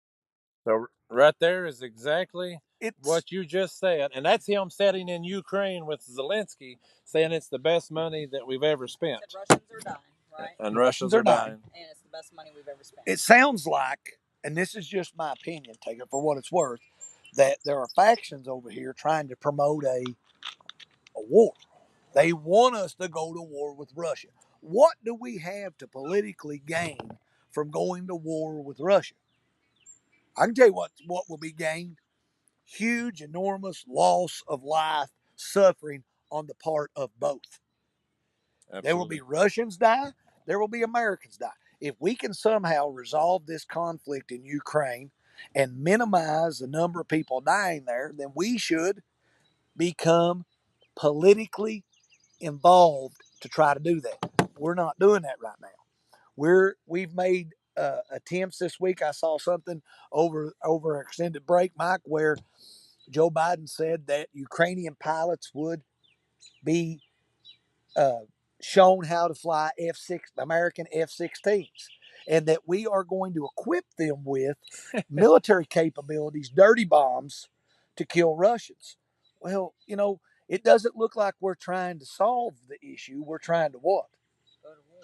So right there is exactly It's what you just said, and that's him sitting in Ukraine with Zelensky, saying it's the best money that we've ever spent. Said Russians are dying, right? And the Russians are dying. And it's the best money we've ever spent. It sounds like, and this is just my opinion, take it for what it's worth, that there are factions over here trying to promote a war. They want us to go to war with Russia. What do we have to politically gain from going to war with Russia? I can tell you what will be gained: huge, enormous loss of life, suffering on the part of both. Absolutely. There will be Russians die. There will be Americans die. If we can somehow resolve this conflict in Ukraine and minimize the number of people dying there, then we should become politically involved to try to do that. We're not doing that right now. We've made attempts this week. I saw something over extended break, Mike, where Joe Biden said that Ukrainian pilots would be uh, shown how to fly American F-16s, and that we are going to equip them with military capabilities, dirty bombs, to kill Russians. Well, it doesn't look like we're trying to solve the issue. We're trying to what?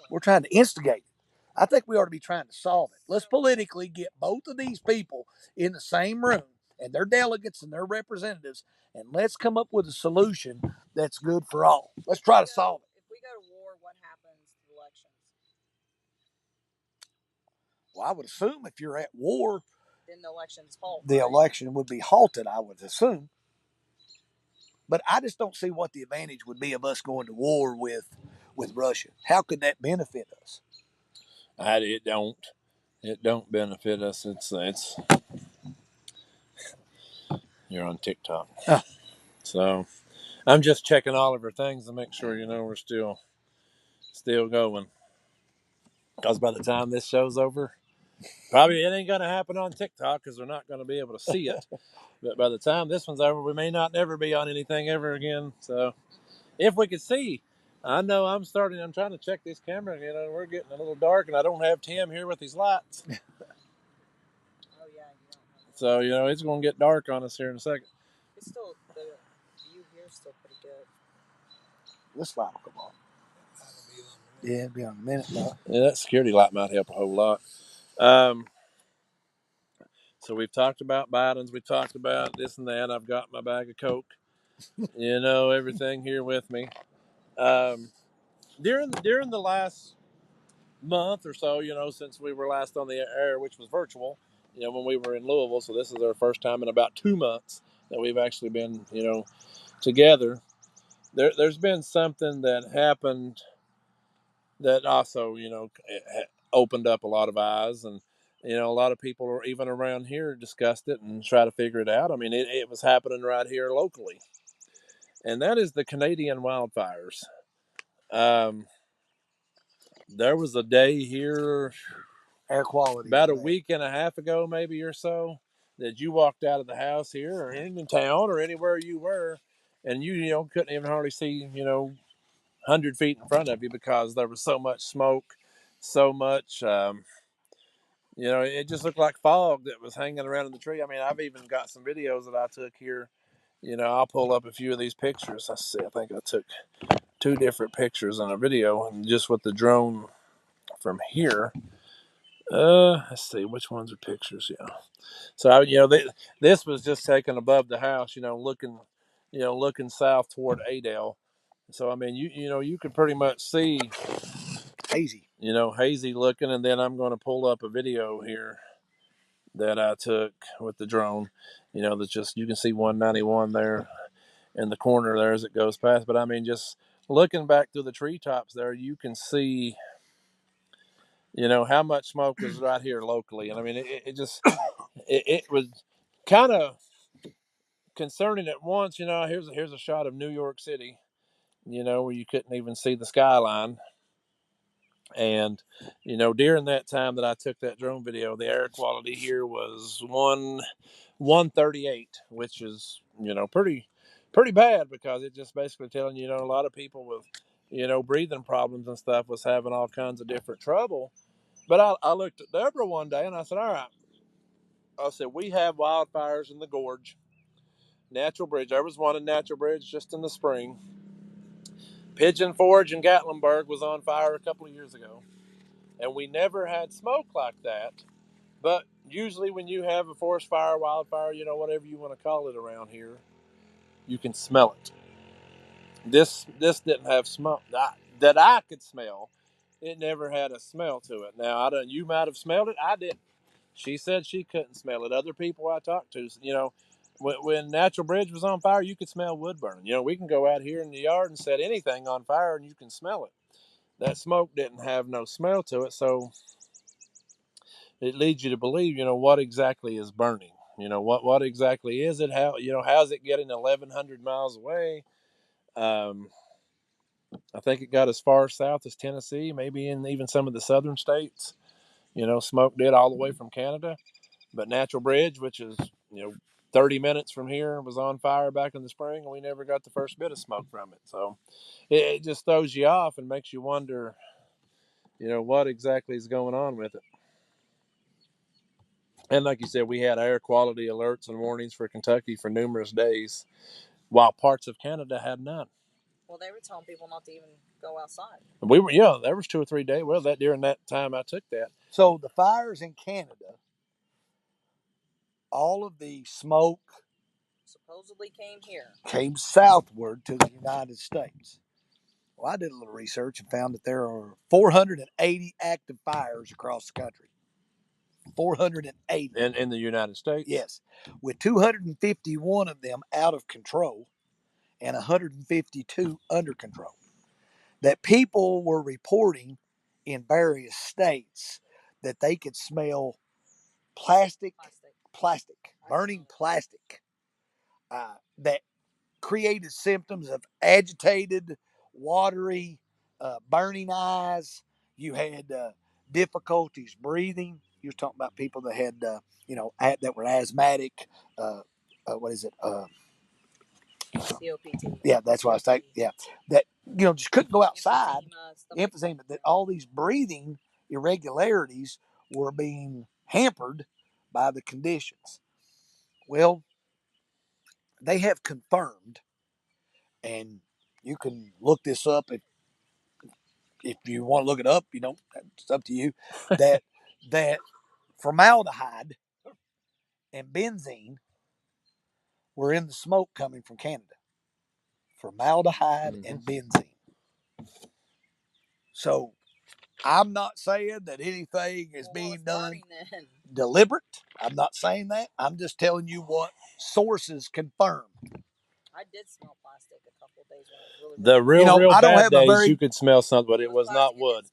We're trying to instigate it. I think we ought to be trying to solve it. Let's politically get both of these people in the same room and their delegates and their representatives, and let's come up with a solution that's good for all. Let's try to solve it. If we go to war, what happens to elections? Well, I would assume if you're at war, Then the elections halt. the right? election would be halted, I would assume. But I just don't see what the advantage would be of us going to war with Russia. How could that benefit us? It don't. It don't benefit us. It's you're on TikTok. Oh. So I'm just checking all of our things to make sure we're still going. Because by the time this show's over, probably it ain't gonna happen on TikTok because they're not gonna be able to see it. But by the time this one's over, we may not never be on anything ever again. So if we could see. I know I'm trying to check this camera. We're getting a little dark, and I don't have Tim here with these lights. Oh yeah, So, it's going to get dark on us here in a second. It's still, the view here is still pretty good. This light will come on. Yeah, it'll be on a minute now. Yeah, that security light might help a whole lot. So we've talked about Biden's. We talked about this and that. I've got my bag of Coke. Everything here with me. During the last month or so, since we were last on the air, which was virtual, when we were in Louisville. So this is our first time in about 2 months that we've actually been, together. There's been something that happened that also, opened up a lot of eyes, and a lot of people are even around here discussed it and try to figure it out. I mean, it was happening right here locally, and that is the Canadian wildfires. There was a day here, air quality, about a week and a half ago, maybe or so, that you walked out of the house here or in town or anywhere you were, and you couldn't even hardly see 100 feet in front of you because there was so much smoke, so much. It just looked like fog that was hanging around in the tree. I mean, I've even got some videos that I took here. I'll pull up a few of these pictures. I see. I think I took 2 different pictures on a video, and just with the drone from here. Let's see which ones are pictures. Yeah. So this was just taken above the house. Looking south toward Adel. So I mean, you could pretty much see hazy. Hazy looking, and then I'm going to pull up a video here that I took with the drone. That's just, you can see 191 there in the corner there as it goes past. But I mean, just looking back through the treetops there, you can see, how much smoke was right here locally. And I mean, it just, it was kind of concerning at once. Here's a shot of New York City, where you couldn't even see the skyline. And, during that time that I took that drone video, the air quality here was 138, which is, pretty bad, because it just basically telling a lot of people with, breathing problems and stuff was having all kinds of different trouble. But I looked at Deborah one day and I said, all right, I said, we have wildfires in the gorge. Natural Bridge. There was one in Natural Bridge just in the spring. Pigeon Forge in Gatlinburg was on fire a couple of years ago. And we never had smoke like that. But usually when you have a forest fire, wildfire, whatever you want to call it around here, you can smell it. This didn't have smoke that I could smell. It never had a smell to it. Now, you might have smelled it. I didn't. She said she couldn't smell it. Other people I talked to, when Natural Bridge was on fire, you could smell wood burning. We can go out here in the yard and set anything on fire and you can smell it. That smoke didn't have no smell to it, so it leads you to believe, what exactly is burning. What exactly is it? How's it getting 1,100 miles away? I think it got as far south as Tennessee, maybe in even some of the southern states. Smoke did all the way from Canada. But Natural Bridge, which is, 30 minutes from here, was on fire back in the spring, and we never got the first bit of smoke from it. So it just throws you off and makes you wonder, what exactly is going on with it. And like you said, we had air quality alerts and warnings for Kentucky for numerous days, while parts of Canada had none. Well, they were telling people not to even go outside. There was 2 or 3 days. Well, during that time I took that. So the fires in Canada, all of the smoke supposedly came southward to the United States. Well, I did a little research and found that there are 480 active fires across the country. 480. In the United States? Yes. With 251 of them out of control and 152 under control. That people were reporting in various states that they could smell plastic, burning plastic, that created symptoms of agitated, watery, burning eyes. You had difficulties breathing. You were talking about people that had, that were asthmatic. What is it? COPD. Yeah, that's what I was saying. Yeah, that just couldn't go outside. Emphysema. That all these breathing irregularities were being hampered by the conditions. Well, they have confirmed, and you can look this up if you want to look it up. You don't. It's up to you. That formaldehyde and benzene were in the smoke coming from Canada. Formaldehyde and benzene. So I'm not saying that anything is being done deliberate. I'm not saying that. I'm just telling you what sources confirm. I did smell plastic a couple of days when it was The real I don't bad have a days, you could smell something, but it was not wood.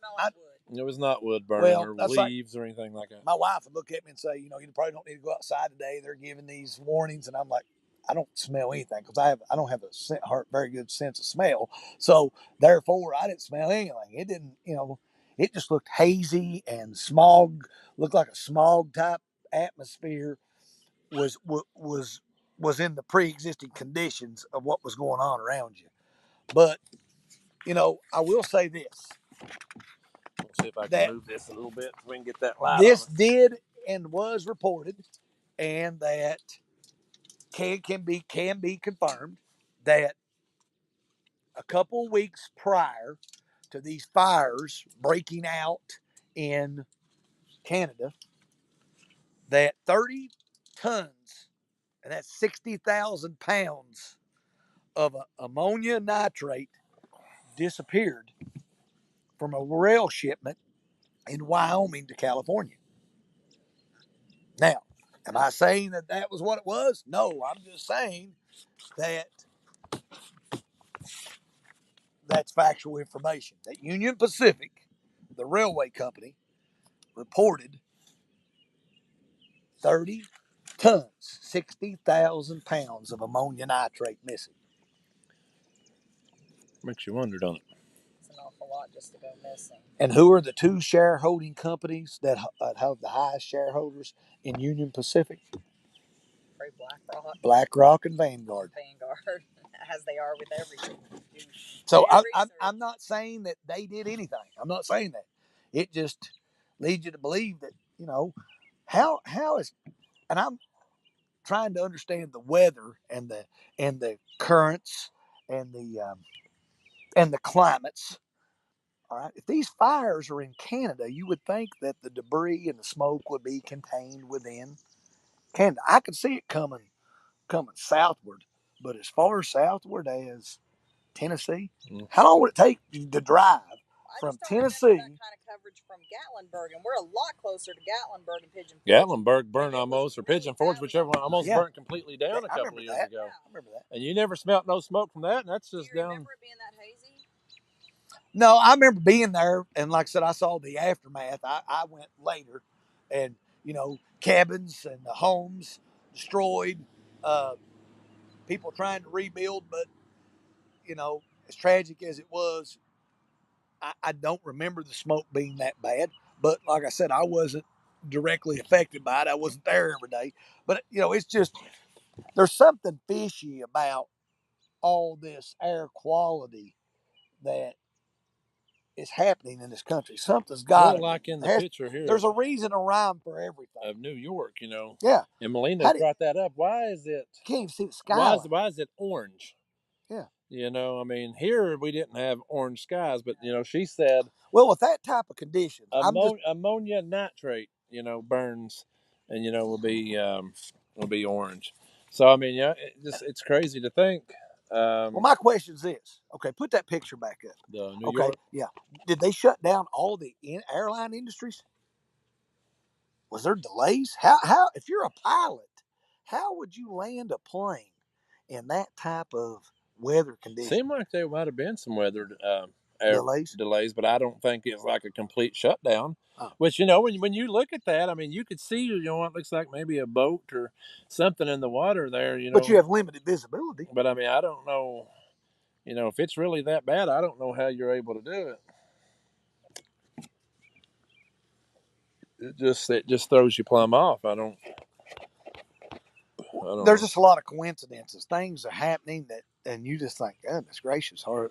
It was not wood burning or leaves or anything like that. My wife would look at me and say, you probably don't need to go outside today. They're giving these warnings. And I'm like, I don't smell anything because I don't have a very good sense of smell. So therefore, I didn't smell anything. It didn't, it just looked hazy and smog, looked like a smog type atmosphere was in the pre-existing conditions of what was going on around you. But, I will say this. Let's see if I can move this a little bit so we can get that light. This did and was reported, and that can be confirmed that a couple of weeks prior to these fires breaking out in Canada, that 30 tons, and that's 60,000 pounds of ammonia nitrate disappeared from a rail shipment in Wyoming to California. Now, am I saying that was what it was? No, I'm just saying that that's factual information. That Union Pacific, the railway company, reported 30 tons, 60,000 pounds of ammonia nitrate missing. Makes you wonder, don't it? It's an awful lot just to go missing. And who are the two shareholding companies that have the highest shareholders in Union Pacific? BlackRock. BlackRock and Vanguard. As they are with everything. So I'm not saying that they did anything. I'm not saying that. It just leads you to believe that, how is and I'm trying to understand the weather and the currents and the climates. All right, if these fires are in Canada, you would think that the debris and the smoke would be contained within Canada. I could see it coming southward, but as far southward as Tennessee, how long would it take you to drive from Tennessee? That kind of coverage from Gatlinburg, and we're a lot closer to Gatlinburg and Pigeon Forge. Gatlinburg burned almost, or Pigeon Forge, whichever one, almost Yeah. burnt completely down a couple of years ago. I remember that. And you never smelt no smoke from that, and that's Do just you down. remember it being that hazy? No, I remember being there, and like I said, I saw the aftermath. I went later, and cabins and the homes destroyed, people trying to rebuild, but as tragic as it was, I don't remember the smoke being that bad. But like I said, I wasn't directly affected by it. I wasn't there every day. But it's just there's something fishy about all this air quality that is happening in this country. Something's got Well, like in the picture here, there's a reason, a rhyme for everything. Of New York, Yeah. And Melina brought that up. Why is it? Can't even see the sky. Why is it orange? Yeah. I mean, here we didn't have orange skies, but she said, well, with that type of condition, ammonia nitrate, burns, and will be orange. So I mean, it's crazy to think. Well, my question is this. Okay, put that picture back up. The New York. Yeah. Did they shut down all the airline industries? Was there delays? How if you're a pilot, how would you land a plane in that type of weather condition? Seemed like there might have been some weather delays, but I don't think it's like a complete shutdown. Oh. Which when you look at that, I mean, you could see what looks like maybe a boat or something in the water there. But you have limited visibility. But I mean, I don't know. If it's really that bad, I don't know how you're able to do it. It just throws you plumb off. I don't There's just a lot of coincidences. Things are happening and you just think, goodness gracious, or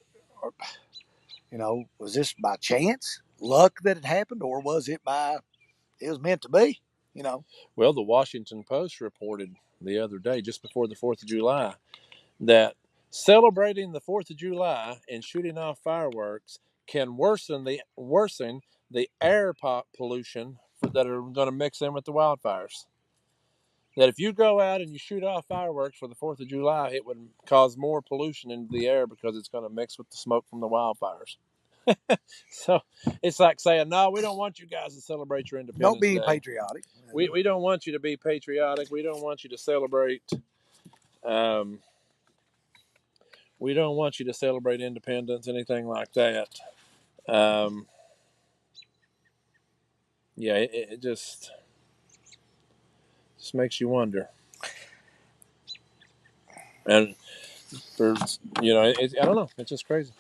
was this by chance, luck that it happened, or was it meant to be? Well, the Washington Post reported the other day, just before the 4th of July, that celebrating the 4th of July and shooting off fireworks can worsen the air pollution that are going to mix in with the wildfires. That if you go out and you shoot off fireworks for the 4th of July, it would cause more pollution into the air because it's going to mix with the smoke from the wildfires. So it's like saying, no, we don't want you guys to celebrate your Independence Don't be Day. patriotic. We don't want you to be patriotic. We don't want you to celebrate. We don't want you to celebrate independence, anything like that. It just makes you wonder. And I don't know. It's just crazy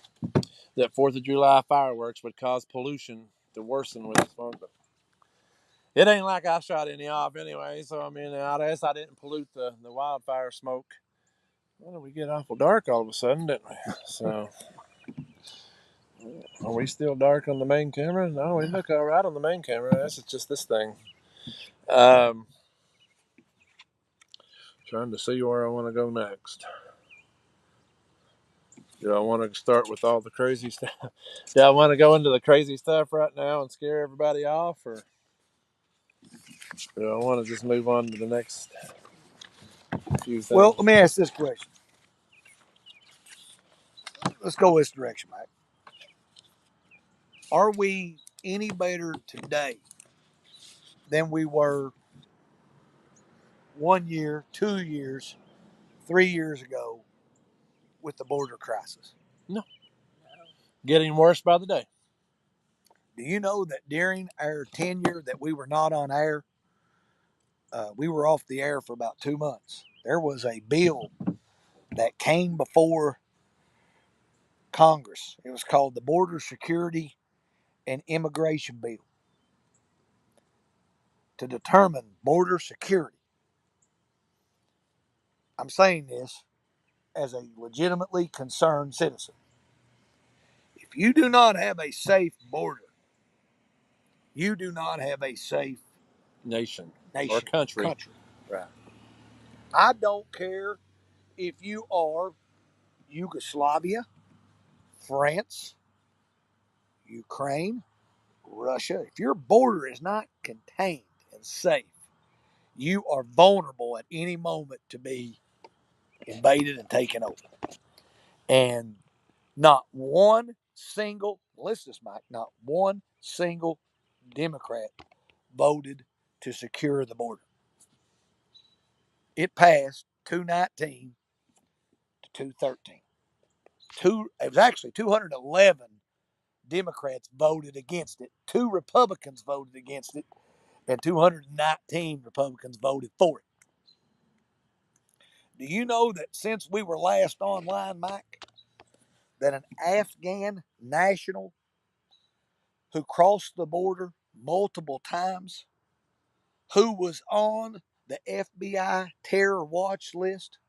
that 4th of July fireworks would cause pollution to worsen with the smoke. But it ain't like I shot any off anyway. So I mean, I guess I didn't pollute the wildfire smoke. Well, we get awful dark all of a sudden, didn't we? So, are we still dark on the main camera? No, we look all right on the main camera. This is just this thing. Trying to see where I want to go next. Do I want to start with all the crazy stuff? Do I want to go into the crazy stuff right now and scare everybody off, or do I want to just move on to the next few things? Well, let me ask this question. Let's go this direction, Mike. Are we any better today than we were 1 year, 2 years, 3 years ago with the border crisis? No. Getting worse by the day. Do you know that during our tenure that we were not on air, we were off the air for about 2 months. There was a bill that came before Congress. It was called the Border Security and Immigration Bill to determine border security. I'm saying this as a legitimately concerned citizen. If you do not have a safe border, you do not have a safe nation or country. Right. I don't care if you are Yugoslavia, France, Ukraine, Russia. If your border is not contained and safe, you are vulnerable at any moment to be invaded and taken over. And not one single, listen to this, Mike, not one single Democrat voted to secure the border. It passed 219 to 213. It was actually 211 Democrats voted against it. 2 Republicans voted against it, and 219 Republicans voted for it. Do you know that since we were last online, Mike, that an Afghan national who crossed the border multiple times, who was on the FBI terror watch list,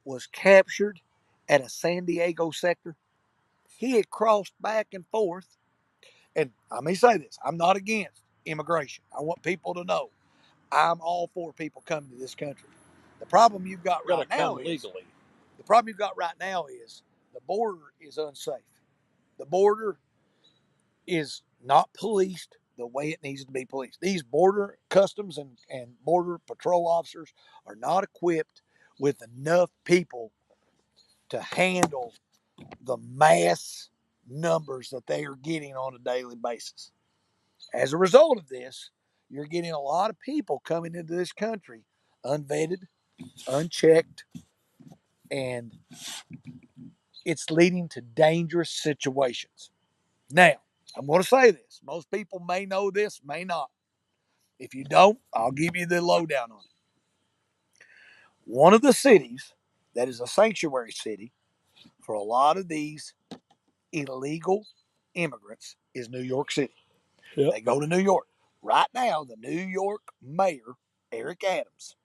was captured at a San Diego sector? He had crossed back and forth. And let me say this, I'm not against immigration. I want people to know I'm all for people coming to this country. The problem you've got right now is legally. The problem you've got right now is the border is unsafe. The border is not policed the way it needs to be policed. These border customs and border patrol officers are not equipped with enough people to handle the mass numbers that they are getting on a daily basis. As a result of this, you're getting a lot of people coming into this country unvetted, unchecked, and it's leading to dangerous situations. Now, I'm going to say this. Most people may know this, may not. If you don't, I'll give you the lowdown on it. One of the cities that is a sanctuary city for a lot of these illegal immigrants is New York City. Yep. They go to New York. Right now, the New York mayor, Eric Adams,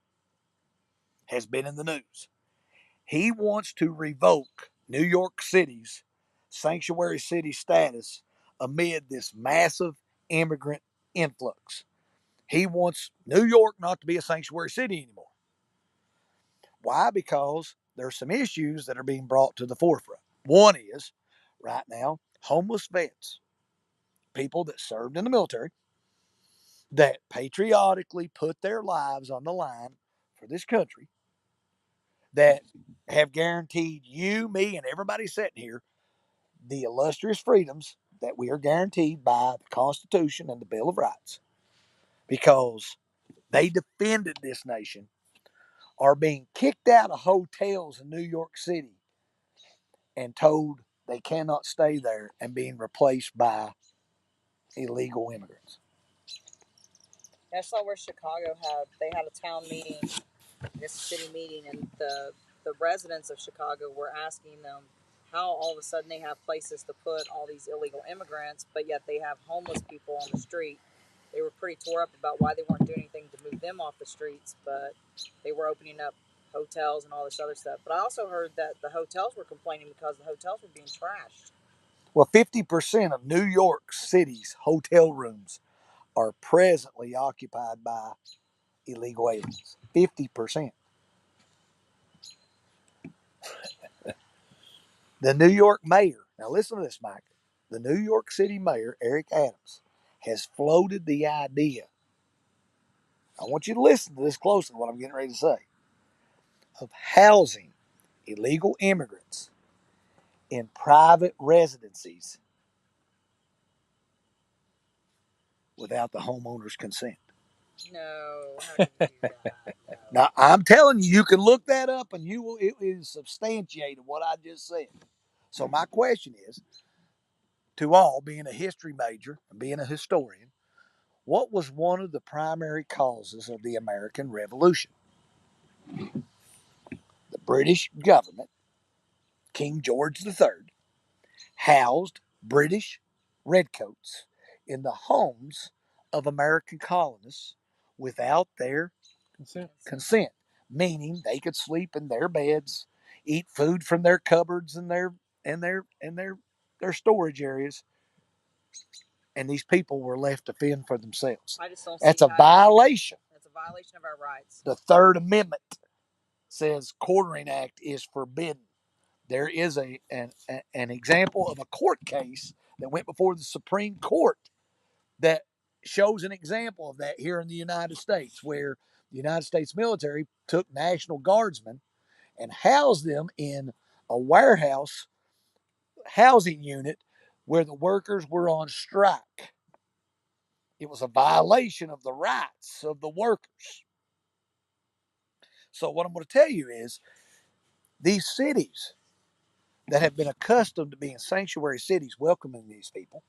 has been in the news. He wants to revoke New York City's sanctuary city status amid this massive immigrant influx. He wants New York not to be a sanctuary city anymore. Why? Because there's some issues that are being brought to the forefront. One is, right now, homeless vets, people that served in the military, that patriotically put their lives on the line for this country, that have guaranteed you, me, and everybody sitting here the illustrious freedoms that we are guaranteed by the Constitution and the Bill of Rights, because they defended this nation, are being kicked out of hotels in New York City and told they cannot stay there and being replaced by illegal immigrants. I saw where Chicago had a town meeting, this city meeting, and the residents of Chicago were asking them how all of a sudden they have places to put all these illegal immigrants, but yet they have homeless people on the street. They were pretty tore up about why they weren't doing anything to move them off the streets, but they were opening up hotels and all this other stuff. But I also heard that the hotels were complaining because the hotels were being trashed. Well, 50% of New York City's hotel rooms are presently occupied by illegal aliens. 50%. The New York mayor, now listen to this, Mike. The New York City mayor, Eric Adams, has floated the idea. I want you to listen to this closely, what I'm getting ready to say, of housing illegal immigrants in private residencies without the homeowner's consent. No, how can you do that? No. Now, I'm telling you, you can look that up and it is substantiated what I just said. So my question is, to all, being a history major and being a historian, what was one of the primary causes of the American Revolution? The British government, King George III, housed British redcoats in the homes of American colonists without their consent, meaning they could sleep in their beds, eat food from their cupboards and their storage areas, and these people were left to fend for themselves. I just don't see That's a how violation. That's a a violation of our rights. The Third Amendment says quartering act is forbidden. There is an example of a court case that went before the Supreme Court that shows an example of that here in the United States, where the United States military took National Guardsmen and housed them in a warehouse housing unit where the workers were on strike. It was a violation of the rights of the workers. So what I'm going to tell you is these cities that have been accustomed to being sanctuary cities welcoming these people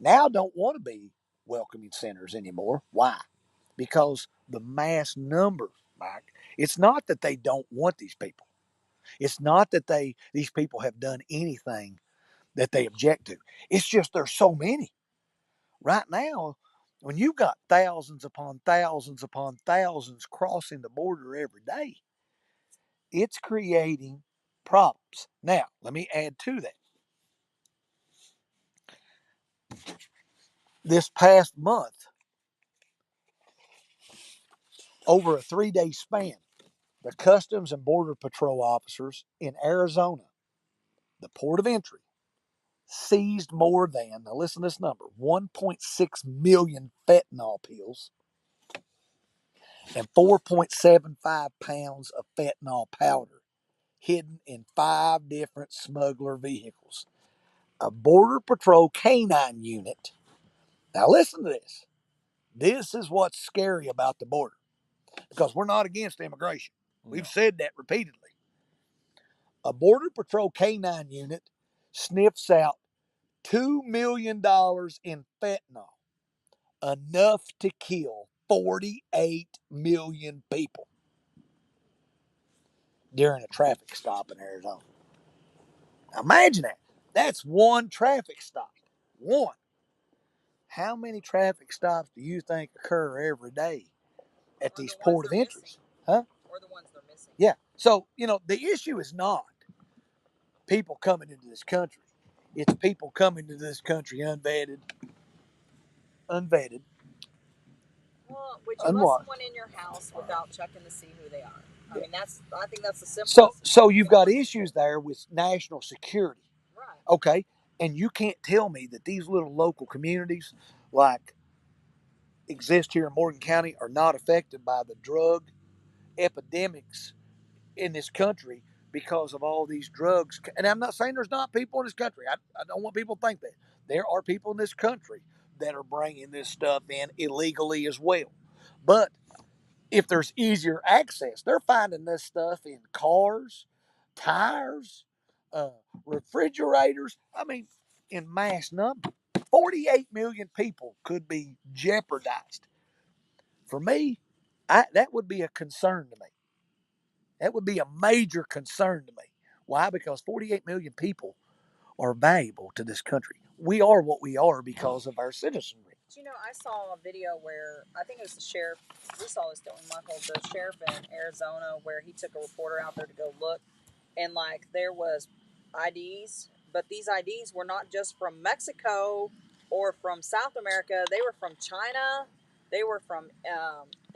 now don't want to be welcoming centers anymore. Why? Because the mass number, Mike, it's not that they don't want these people. It's not that these people have done anything that they object to. It's just there's so many. Right now, when you've got thousands upon thousands upon thousands crossing the border every day, it's creating problems. Now, let me add to that. This past month, over a 3-day span, the Customs and Border Patrol officers in Arizona, the port of entry, seized more than, now listen to this number, 1.6 million fentanyl pills and 4.75 pounds of fentanyl powder hidden in 5 different smuggler vehicles. A Border Patrol canine unit. Now listen to this. This is what's scary about the border, because we're not against immigration. We've said that repeatedly. A Border Patrol canine unit sniffs out $2 million in fentanyl, enough to kill 48 million people during a traffic stop in Arizona. Now imagine that. That's one traffic stop. One. How many traffic stops do you think occur every day at these port of entries? Huh? Or the ones they're missing. Yeah. So, the issue is not people coming into this country. It's people coming to this country unvetted. Well, would you let someone in your house without checking to see who they are? I mean, I think that's the simplest. So you've got issues there with national security. Right. Okay. And you can't tell me that these little local communities like exist here in Morgan County are not affected by the drug epidemics in this country because of all these drugs. And I'm not saying there's not people in this country. I don't want people to think that. There are people in this country that are bringing this stuff in illegally as well. But if there's easier access, they're finding this stuff in cars, tires, refrigerators. I mean, in mass number. 48 million people could be jeopardized. For me, that would be a concern to me. That would be a major concern to me. Why? Because 48 million people are valuable to this country. We are what we are because of our citizenry. I saw a video where I think it was the sheriff. We saw this, don't we, Michael? The sheriff in Arizona, where he took a reporter out there to go look, and there was IDs, but these IDs were not just from Mexico or from South America. They were from China. They were from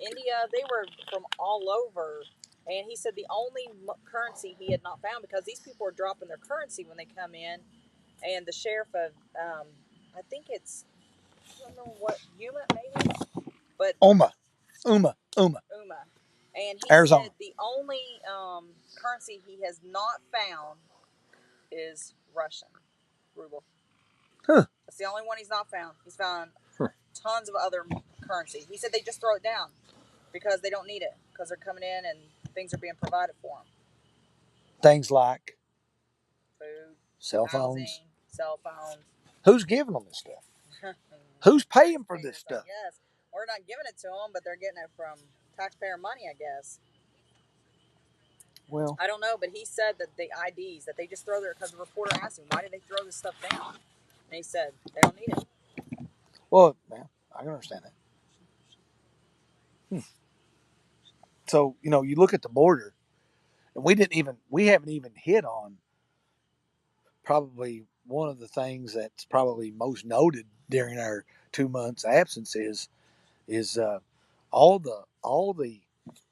India. They were from all over. And he said the only currency he had not found, because these people are dropping their currency when they come in, and the sheriff of, I think it's, I don't know what, Yuma maybe? But Uma. And he Arizona. said the only currency he has not found is Russian ruble. Huh. That's the only one he's not found. He's found tons of other currency. He said they just throw it down because they don't need it, because they're coming in and things are being provided for them. Things like food, cell housing, phones. cell phones. Who's giving them this stuff? Who's paying for this stuff? Yes, we're not giving it to them, but they're getting it from taxpayer money, I guess. Well, I don't know, but he said that the IDs, that they just throw there, because the reporter asked him, why did they throw this stuff down? And he said, they don't need it. well, man, I can understand that. So, you look at the border, and we haven't even hit on probably one of the things that's probably most noted during our 2 months absence is all the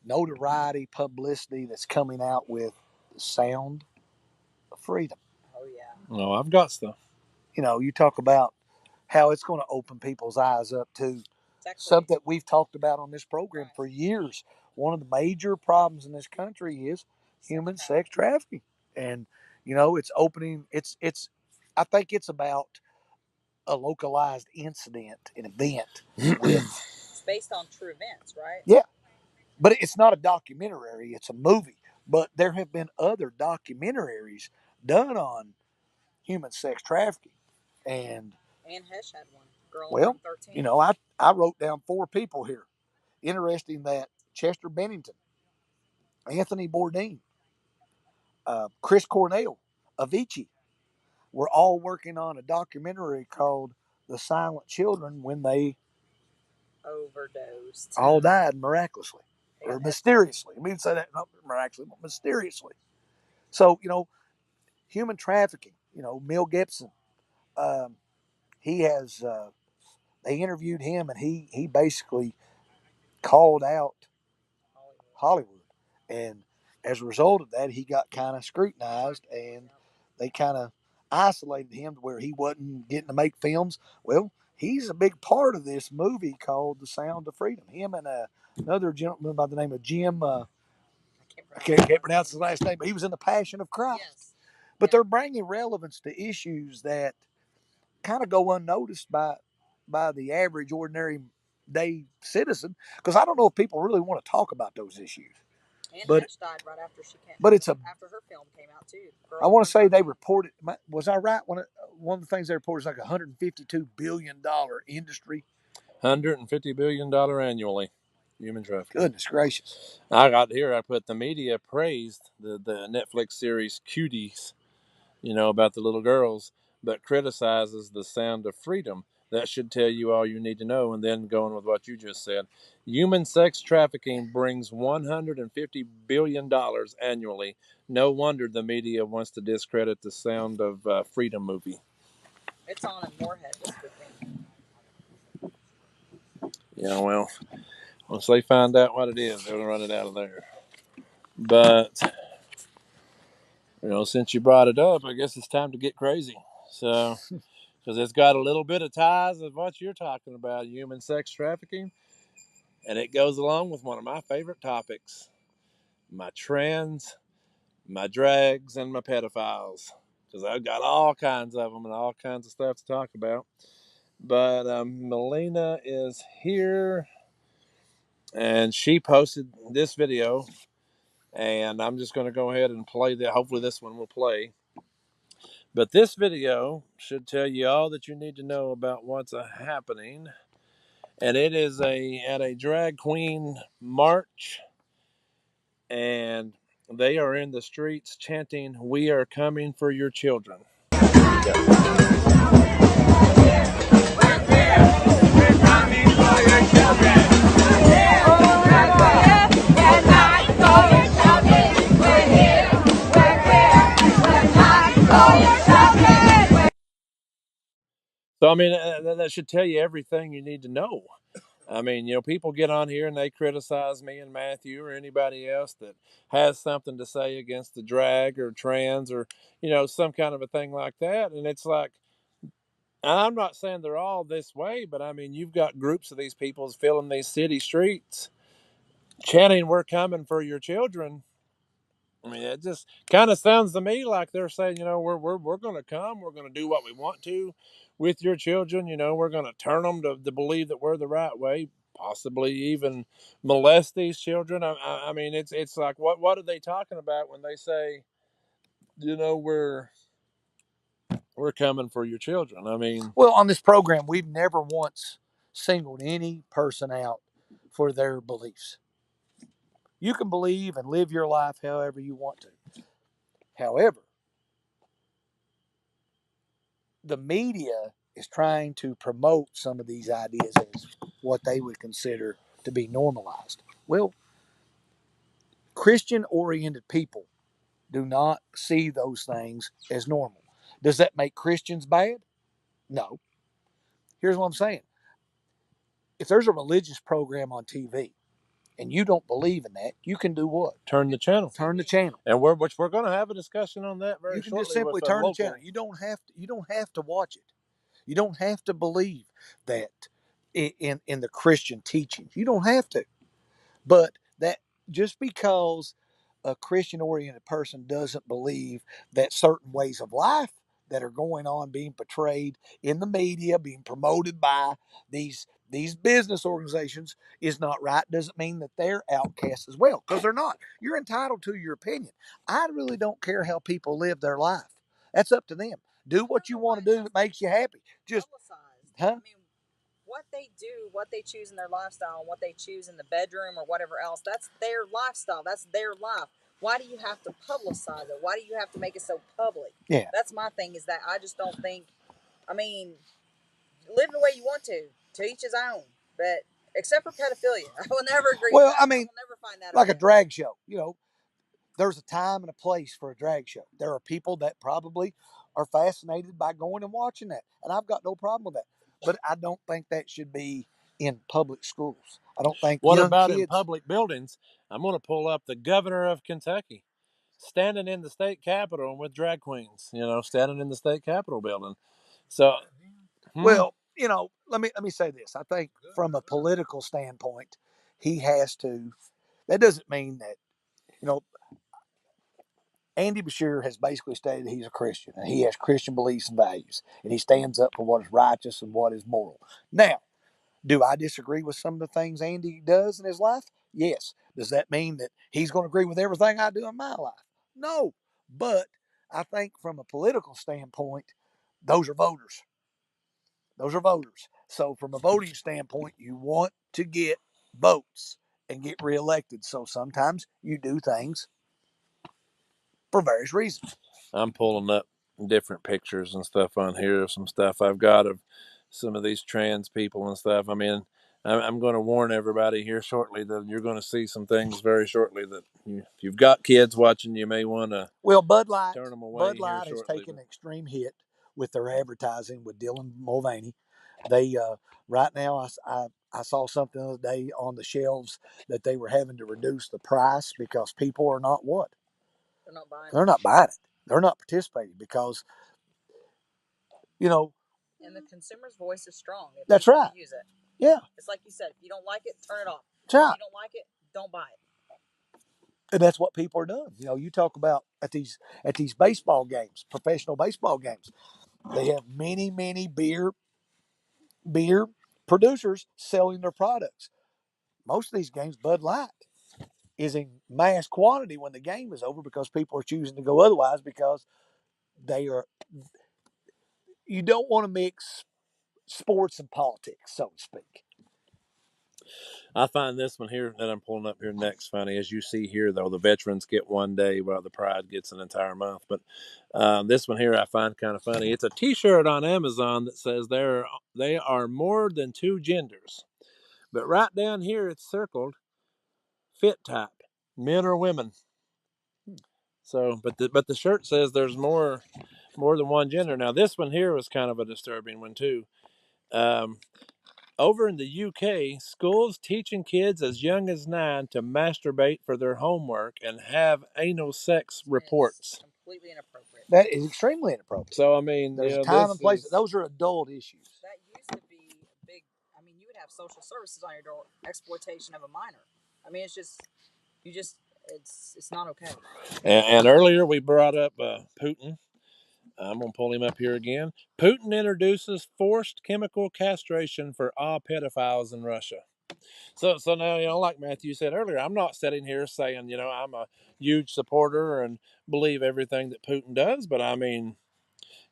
notoriety, publicity that's coming out with the sound of freedom. Oh yeah. No, I've got stuff. You know, you talk about how it's going to open people's eyes up to something that we've talked about on this program for years. One of the major problems in this country is human sex trafficking, and you know, it's opening. It's. I think it's about a localized incident, an event with. It's based on true events, right? Yeah, but it's not a documentary, it's a movie. But there have been other documentaries done on human sex trafficking. And Anne Hesh had one. Girl well, 13. you know, I wrote down 4 people here. Interesting that Chester Bennington, Anthony Bourdain, Chris Cornell, Avicii were all working on a documentary called The Silent Children when they Overdosed. all died miraculously or mysteriously. I mean, say that not miraculously, but mysteriously. So, you know, human trafficking, you know, Mel Gibson, um, he has, they interviewed him and he basically called out Hollywood. And as a result of that, he got kind of scrutinized and they kind of isolated him to where he wasn't getting to make films. Well, he's a big part of this movie called The Sound of Freedom. Him and another gentleman by the name of Jim, I can't pronounce his last name, but he was in The Passion of Christ. Yes. But they're bringing relevance to issues that kind of go unnoticed by the average, ordinary day citizen. Because I don't know if people really want to talk about those issues. Anne But Hesh died right after she came. But it's after her film came out too. I want to say they reported. Was I right? One of the things they reported is like $152 billion industry. $150 billion annually, human trafficking. Goodness gracious! I got here. I put the media praised the Netflix series Cuties, you know, about the little girls, but criticizes The Sound of Freedom. That should tell you all you need to know. And then going with what you just said, human sex trafficking brings $150 billion annually. No wonder the media wants to discredit The Sound of Freedom movie. It's on in Moorhead this weekend. Yeah, well, once they find out what it is, they'll run it out of there. But, you know, since you brought it up, I guess it's time to get crazy. So, because it's got a little bit of ties of what you're talking about, human sex trafficking. And it goes along with one of my favorite topics, my trans, my drags, and my pedophiles. Because I've got all kinds of them and all kinds of stuff to talk about. But Melina is here, and she posted this video. And I'm just going to go ahead and play that. Hopefully this one will play. But this video should tell you all that you need to know about what's happening. And it is at a drag queen march. And they are in the streets chanting, "We are coming for your children." So, I mean, that should tell you everything you need to know. I mean, you know, people get on here and they criticize me and Matthew or anybody else that has something to say against the drag or trans or, you know, some kind of a thing like that. And it's like, I'm not saying they're all this way, but I mean, you've got groups of these people filling these city streets chanting, "We're coming for your children." I mean, it just kind of sounds to me like they're saying, you know, we're going to come, we're going to do what we want to with your children. You know, we're going to turn them to believe that we're the right way, possibly even molest these children. I mean, it's like, what are they talking about when they say, you know, we're coming for your children? I mean, well, on this program, we've never once singled any person out for their beliefs. You can believe and live your life however you want to. However, the media is trying to promote some of these ideas as what they would consider to be normalized. Well, Christian oriented people do not see those things as normal. Does that make Christians bad? No. Here's what I'm saying. if there's a religious program on TV and you don't believe in that, you can do what? Turn the channel. Turn the channel. And we're going to have a discussion on that very You can shortly. just simply with turn local. the channel. You don't have to watch it. You don't have to believe that in the Christian teachings. You don't have to. But that just because a Christian oriented person doesn't believe that certain ways of life that are going on being portrayed in the media, being promoted by these business organizations is not right, doesn't mean that they're outcasts as well, because they're not. You're entitled to your opinion. I really don't care how people live their life. That's up to them. Do what you want to do that makes you happy. Just Publicized. huh? I mean, what they do, what they choose in their lifestyle, and what they choose in the bedroom or whatever else, that's their lifestyle. That's their life. Why do you have to publicize it? Why do you have to make it so public? Yeah. That's my thing, is that I just don't think, I mean, live the way you want to each his own. But except for pedophilia, I will never agree Well, with that. I mean, will never find that like a okay. drag show, there's a time and a place for a drag show. There are people that probably are fascinated by going and watching that, and I've got no problem with that. But I don't think that should be in public schools. I don't think What young about kids. in public buildings? I'm going to pull up the governor of Kentucky standing in the state capitol with drag queens, standing in the state capitol building. So, Well, let me say this. I think from a political standpoint, he has to. That doesn't mean that you know. Andy Bashir has basically stated he's a Christian and he has Christian beliefs and values, and he stands up for what is righteous and what is moral. Now, do I disagree with some of the things Andy does in his life? Yes. Does that mean that he's going to agree with everything I do in my life? No. But I think from a political standpoint, those are voters. Those are voters. So from a voting standpoint, you want to get votes and get reelected. So sometimes you do things for various reasons. I'm pulling up different pictures and stuff on here of some stuff I've got of some of these trans people and stuff. I mean, I'm going to warn everybody here shortly that you're going to see some things very shortly that if you've got kids watching, you may want to Bud Light, turn them away Bud here Light has shortly. taken an extreme hit with their advertising with Dylan Mulvaney. They right now, I saw something the other day on the shelves that they were having to reduce the price because people are not what? They're not buying They're not buying it. They're not participating because, and the consumer's voice is strong. If that's people right. Use it. Yeah. It's like you said, if you don't like it, turn it off. That's right. If you don't like it, don't buy it. And that's what people are doing. You talk about at these baseball games, professional baseball games, they have many beer producers selling their products. Most of these games, Bud Light is in mass quantity when the game is over because people are choosing to go otherwise because they are. You don't want to mix sports and politics, so to speak. I find this one here that I'm pulling up here next funny. As you see here, though, the veterans get 1 day while the Pride gets an entire month. But this one here I find kind of funny. It's a T-shirt on Amazon that says they are more than two genders. But right down here it's circled fit type, men or women. So, but the shirt says there's more than one gender. Now this one here was kind of a disturbing one too. Over in the UK, schools teaching kids as young as 9 to masturbate for their homework and have anal sex reports. It's completely inappropriate. That is extremely inappropriate. So I mean, there's a time and place. Those are adult issues. That used to be big. I mean, you would have social services on your door. Exploitation of a minor. I mean, it's not okay. And earlier we brought up Putin. I'm going to pull him up here again. Putin introduces forced chemical castration for all pedophiles in Russia. So now, like Matthew said earlier, I'm not sitting here saying, I'm a huge supporter and believe everything that Putin does. But I mean,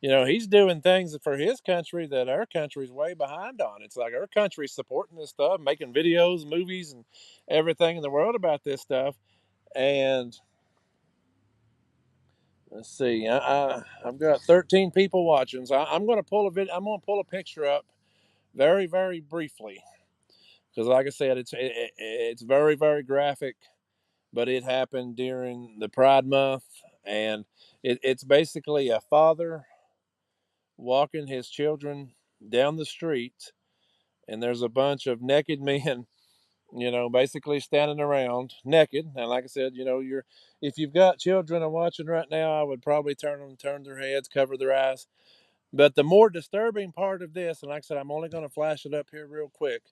he's doing things for his country that our country's way behind on. It's like our country's supporting this stuff, making videos, movies, and everything in the world about this stuff. And let's see, I've got 13 people watching, so I'm going to pull a picture up very, very briefly, because, like I said, it's very, very graphic, but it happened during the Pride Month, and it's basically a father walking his children down the street, and there's a bunch of naked men, basically standing around naked. And like I said, if you've got children and watching right now, I would probably turn their heads, cover their eyes. But the more disturbing part of this, and like I said, I'm only going to flash it up here real quick,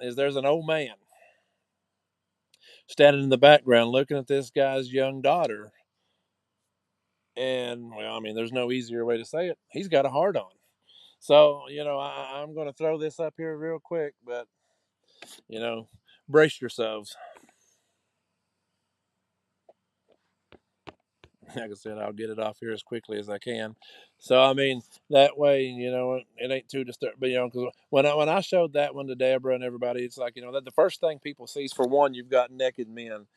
is there's an old man standing in the background looking at this guy's young daughter. And, well, I mean, there's no easier way to say it. He's got a heart on. So, I'm going to throw this up here real quick, but, brace yourselves. Like I said, I'll get it off here as quickly as I can. So, I mean, that way, it ain't too disturbing. But, because when I showed that one to Deborah and everybody, it's like, that the first thing people see is, for one, you've got naked men,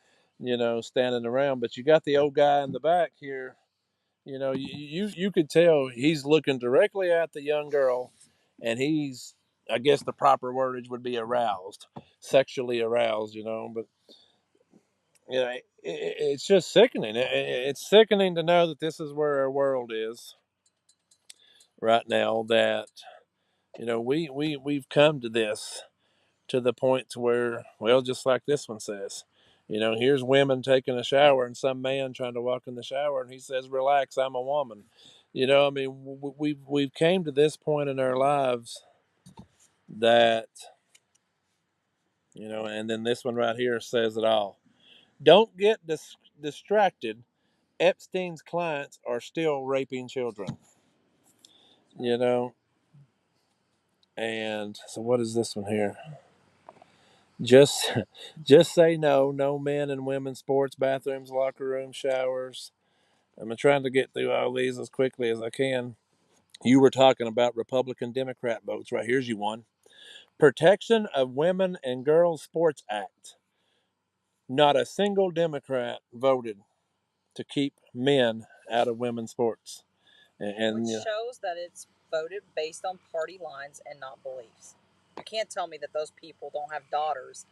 standing around. But you got the old guy in the back here. You could tell he's looking directly at the young girl, and he's, I guess the proper wordage would be aroused, sexually aroused, But it's just sickening. It's sickening to know that this is where our world is right now. That we've come to this, to the point to where, well, just like this one says, here's women taking a shower and some man trying to walk in the shower, and he says, "Relax, I'm a woman." I mean, we've came to this point in our lives that, and then this one right here says it all. Don't get distracted. Epstein's clients are still raping children. You know, and so what is this one here? Just, just say no. No men and women's sports, bathrooms, locker rooms, showers. I'm trying to get through all these as quickly as I can. You were talking about Republican Democrat votes. Right, here's you one. Protection of Women and Girls Sports Act. Not a single Democrat voted to keep men out of women's sports. And which shows that it's voted based on party lines and not beliefs. You can't tell me that those people don't have daughters,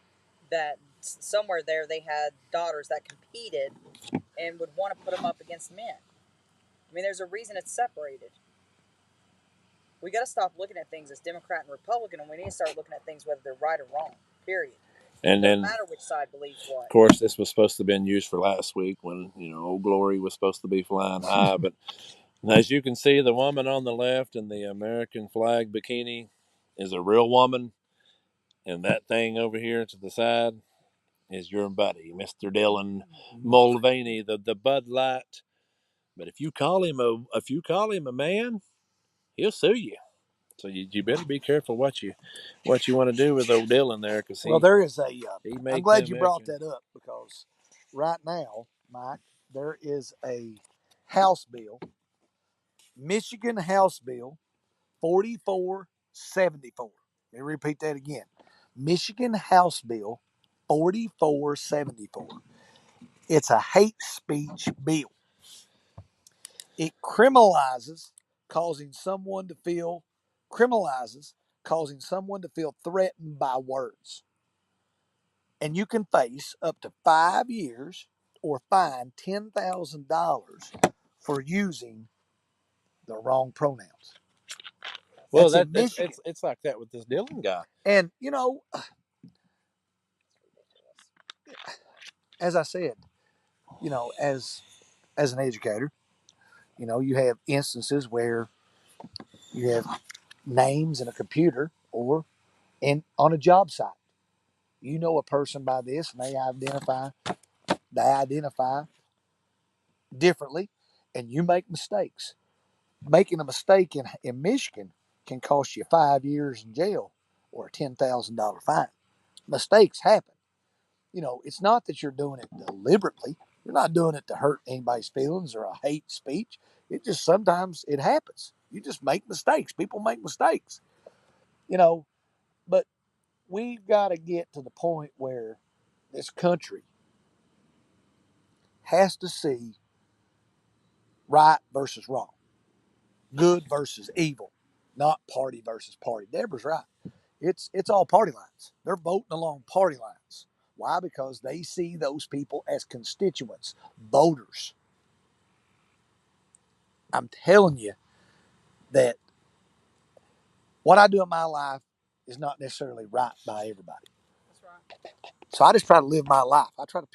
that somewhere there they had daughters that competed and would want to put them up against men. I mean, there's a reason it's separated. We got to stop looking at things as Democrat and Republican, and we need to start looking at things whether they're right or wrong, period. And Doesn't then, matter which side believes what. Of course, this was supposed to have been used for last week when, Old Glory was supposed to be flying high. But as you can see, the woman on the left in the American flag bikini is a real woman. And that thing over here to the side is your buddy, Mr. Dylan Mulvaney, the Bud Light. But if you call him a man, he'll sue you. So you better be careful what you want to do with old Dylan there, because Well, there is a. he I'm may glad come you brought after him. that up, because right now, Mike, there is a House bill, Michigan House Bill 4474. Let me repeat that again. Michigan House Bill 4474. It's a hate speech bill. It causing someone to feel criminalizes causing someone to feel threatened by words. And you can face up to 5 years or fine $10,000 for using the wrong pronouns. Well, That's in Michigan. it's like that with this Dylan guy. And, as I said, as an educator, you have instances where you have names in a computer or on a job site. You know a person by this, and they identify differently, and you make mistakes. Making a mistake in Michigan can cost you 5 years in jail or a $10,000 fine. Mistakes happen. It's not that you're doing it deliberately. You're not doing it to hurt anybody's feelings or a hate speech. It just sometimes it happens. You just make mistakes. People make mistakes. You know, but we've got to get to the point where this country has to see right versus wrong, good versus evil, not party versus party. Deborah's right. It's all party lines. They're voting along party lines. Why? Because they see those people as constituents, voters. I'm telling you that what I do in my life is not necessarily right by everybody. That's right. So I just try to live my life. I try to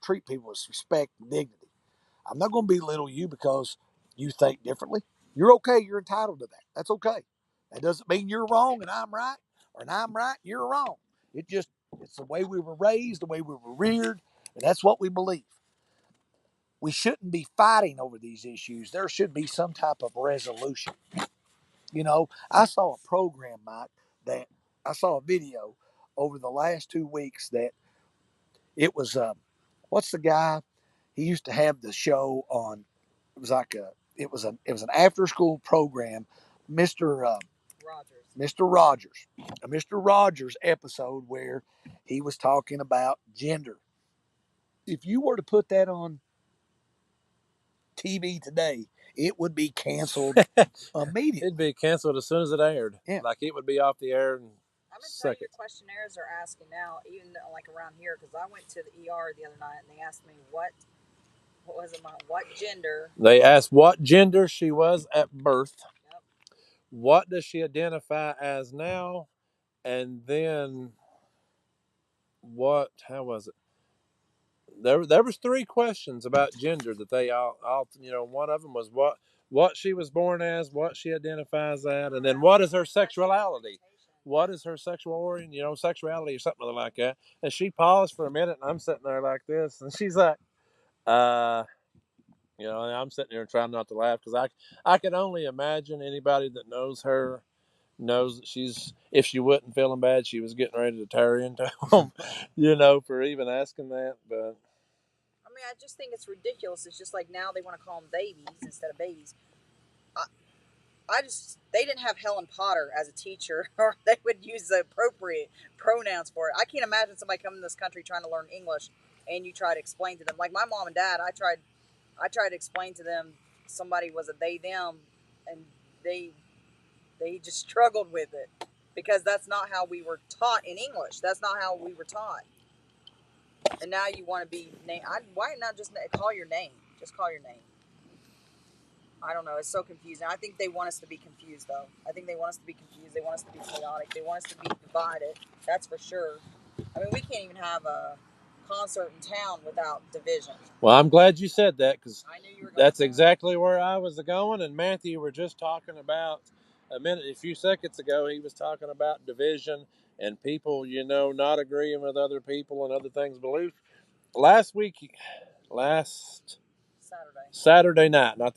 treat people with respect and dignity. I'm not going to belittle you because you think differently. You're okay. You're entitled to that. That's okay. That doesn't mean you're wrong and I'm right, or and I'm right, you're wrong. It's the way we were raised, the way we were reared, and that's what we believe. We shouldn't be fighting over these issues. There should be some type of resolution. I saw a program, Mike, that I saw a video over the last 2 weeks that it was, what's the guy? He used to have the show on. It was like it was an after school program, Mister Rogers. Mr. Rogers episode where he was talking about gender. If you were to put that on TV today, it would be canceled immediately. It'd be canceled as soon as it aired. Yeah. Like it would be off the air in I'm gonna tell you, seconds. the questionnaires are asking now, even like around here, because I went to the ER the other night and they asked me what was it, what gender. They asked what gender she was at birth. Yep. What does she identify as now? And then what? How was it? There was 3 questions about gender that they all one of them was what she was born as, what she identifies as, and then what is her sexuality? What is her sexuality or something like that. And she paused for a minute, and I'm sitting there like this, and she's like, and I'm sitting there trying not to laugh because I can only imagine anybody that knows her knows that if she wasn't feeling bad, she was getting ready to tear into him, for even asking that. But I mean, I just think it's ridiculous. It's just like now they want to call them babies instead of babies. They didn't have Helen Potter as a teacher, or they would use the appropriate pronouns for it. I can't imagine somebody coming to this country trying to learn English and you try to explain to them. Like my mom and dad, I tried to explain to them somebody was a they, them, and they just struggled with it because that's not how we were taught in English. That's not how we were taught. And now you want to be named. Why not just call your name? Just call your name. I don't know. It's so confusing. I think they want us to be confused, though. I think they want us to be confused. They want us to be chaotic. They want us to be divided. That's for sure. I mean, we can't even have a concert in town without division. well, I'm glad you said that because I knew you were going that's to exactly where I was going. And Matthew were just talking about a few seconds ago. He was talking about division and people, not agreeing with other people and other things. Believe last Saturday night, not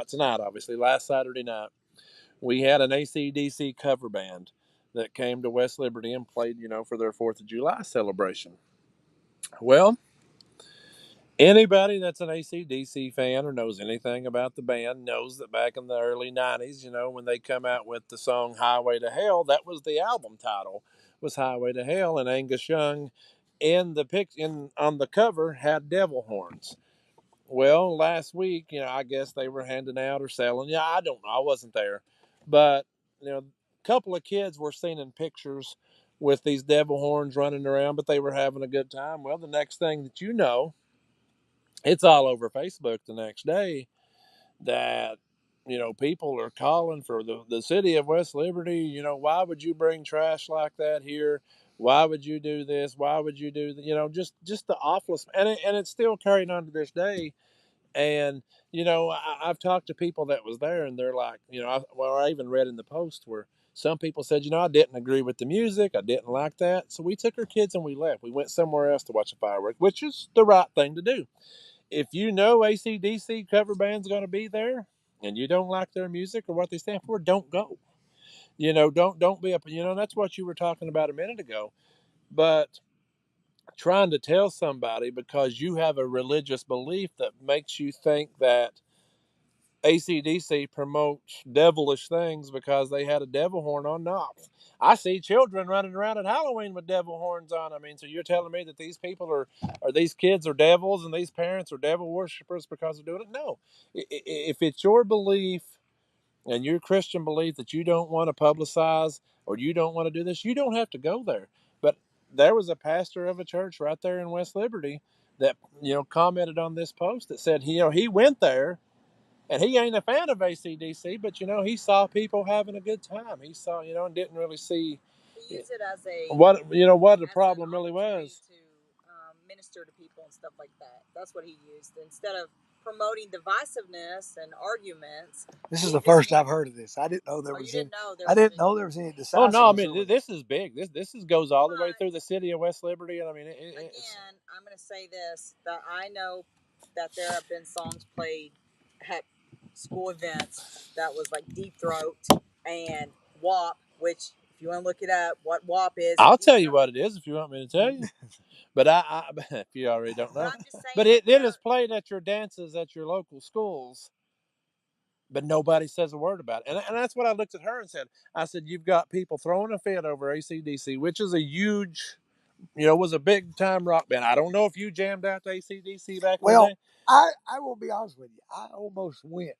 tonight, obviously. Last Saturday night, we had an AC/DC cover band that came to West Liberty and played, for their 4th of July celebration. Well, anybody that's an AC/DC fan or knows anything about the band knows that back in the early 90s, when they come out with the song Highway to Hell, that was the album title, was Highway to Hell, and Angus Young on the cover had devil horns. Well, last week, I guess they were handing out or selling. Yeah, I don't know. I wasn't there. But, a couple of kids were seen in pictures with these devil horns running around, but they were having a good time. Well, the next thing that you know, it's all over Facebook the next day that, people are calling for the city of West Liberty. Why would you bring trash like that here? Why would you do this? Why would you do that? Just the awfulest. And it's still carrying on to this day. And, I've talked to people that was there and they're like, I even read in the post where some people said, I didn't agree with the music. I didn't like that. So we took our kids and we left. We went somewhere else to watch a firework, which is the right thing to do. If AC/DC cover band's going to be there and you don't like their music or what they stand for, don't go. Don't be up. That's what you were talking about a minute ago. But trying to tell somebody because you have a religious belief that makes you think that AC/DC promotes devilish things because they had a devil horn on. No, I see children running around at Halloween with devil horns on. I mean, so you're telling me that these people are these kids are devils and these parents are devil worshippers because they're doing it? No. If it's your belief and your Christian belief that you don't want to publicize or you don't want to do this, you don't have to go there. But there was a pastor of a church right there in West Liberty that, commented on this post that said, he went there and he ain't a fan of AC/DC, but, he saw people having a good time. He saw, and didn't really see. use it as a what what the as an problem really opportunity was. to minister to people and stuff like that. That's what he used instead of promoting divisiveness and arguments. This is He the just first I've heard of this. I didn't know there oh, you was any. didn't know there I was didn't any. know there was any Oh no, I decisiveness mean over this is big. This goes all the way But through the city of West Liberty, and I mean it's. again, I'm going to say this that I know that there have been songs played at school events that was like Deep Throat and WAP, which if you want to look it up, what WAP is. I'll Deep tell you Throat. what it is if you want me to tell you. But I if you already don't But know. I'm just saying But that it is played at your dances at your local schools, but nobody says a word about it. And that's what I looked at her and said. I said, you've got people throwing a fit over AC/DC, which is a huge, was a big time rock band. I don't know if you jammed out to AC/DC back in the Well, day. I will be honest with you. I almost went.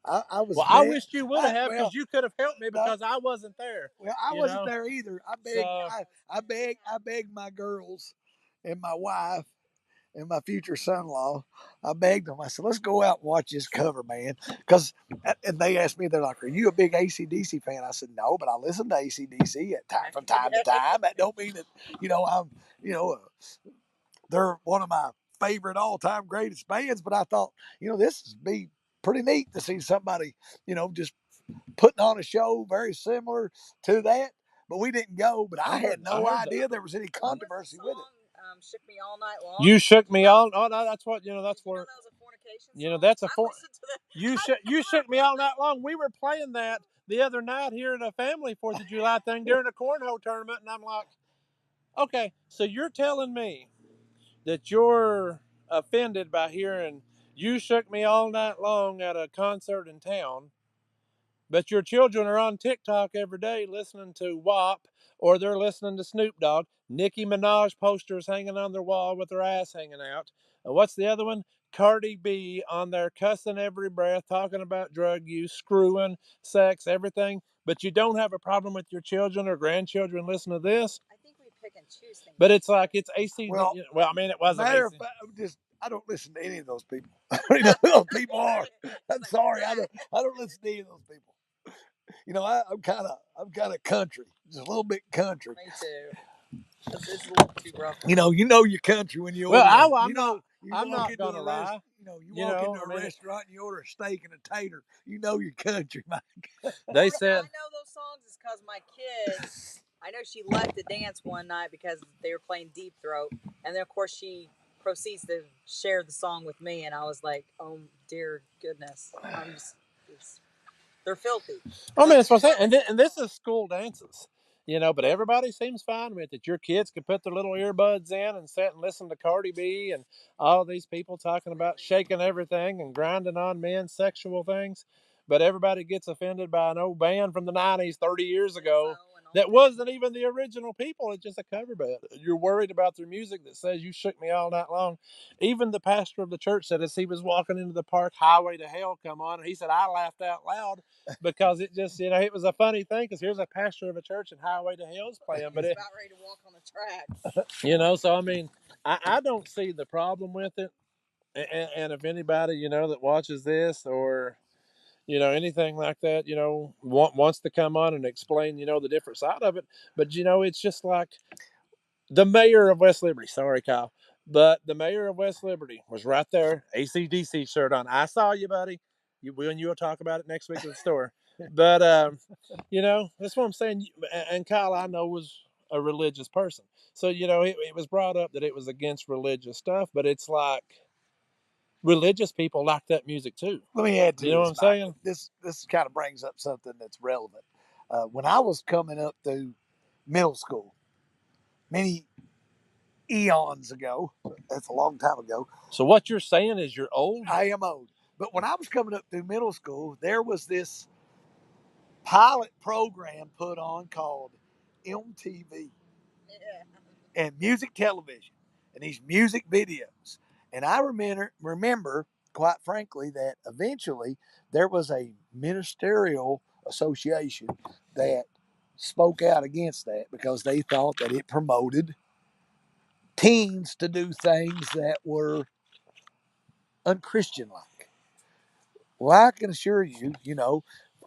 I was Well, I bad. wished you would have Well, because you could have helped me no, because I wasn't there. well, I You wasn't know, there either. so I begged my girls and my wife and my future son-in-law. I begged them. I said, "Let's go out and watch this cover, man." Because, and they asked me, they're like, "Are you a big AC/DC fan?" I said, "No, but I listen to AC/DC from time to time. That don't mean that I'm they're one of my favorite all-time greatest bands." But I thought, this would be pretty neat to see somebody, just putting on a show very similar to that. But we didn't go. But I had no heard that. idea there was any controversy with it. Shook Me All Night Long. You shook me all. Oh no, that's what that's Did you where know that was a fornication song? that's a I for. listened to that. You shook me all night long. We were playing that the other night here at a family 4th of July thing during a cornhole tournament, and I'm like, okay, so you're telling me that you're offended by hearing "You Shook Me All Night Long" at a concert in town, but your children are on TikTok every day listening to WAP, or they're listening to Snoop Dogg, Nicki Minaj posters hanging on their wall with their ass hanging out. What's the other one? Cardi B on there cussing every breath, talking about drug use, screwing, sex, everything. But you don't have a problem with your children or grandchildren listening to this. I think we pick and choose things. But it's like it's AC. Well, Well, I mean, it wasn't matter of AC. fact, I don't listen to any of those people. I don't know who those people are. I'm sorry, I don't listen to any of those people. I'm kind of country, just a little bit country. Me too. This is a little too rough. You know your country when you Well, order. I'm not gonna lie. You walk into a restaurant and you order a steak and a tater. You know your country, man. They said I know those songs is because my kid. I know she left the dance one night because they were playing Deep Throat, and then of course she proceeds to share the song with me, and I was like, "Oh dear goodness, they're filthy." I mean, that's what I'm saying. And this is school dances, but everybody seems fine with it. Your kids can put their little earbuds in and sit and listen to Cardi B and all these people talking about shaking everything and grinding on men's sexual things. But everybody gets offended by an old band from the 90s, 30 years ago, that wasn't even the original people. It's just a cover band. You're worried about their music that says "You Shook Me All Night Long." Even the pastor of the church said as he was walking into the park, "Highway to Hell" come on, and he said, I laughed out loud because it just, it was a funny thing because here's a pastor of a church and "Highway to Hell's" playing. But He's it, about ready to walk on the track. so I mean, I don't see the problem with it. And if anybody, that watches this or, anything like that, wants to come on and explain, the different side of it. But, it's just like the mayor of West Liberty. Sorry, Kyle. But the mayor of West Liberty was right there, AC/DC shirt on. I saw you, buddy. When you will talk about it next week at the store. But, that's what I'm saying. And Kyle, I know, was a religious person. So, it was brought up that it was against religious stuff. But it's like religious people like that music too. Let me add to You know what I'm saying? This kind of brings up something that's relevant. When I was coming up through middle school, many eons ago, that's a long time ago. So what you're saying is you're old? I am old. But when I was coming up through middle school, there was this pilot program put on called MTV and music television and these music videos. And I remember, quite frankly, that eventually there was a ministerial association that spoke out against that because they thought that it promoted teens to do things that were unchristian like. Well, I can assure you,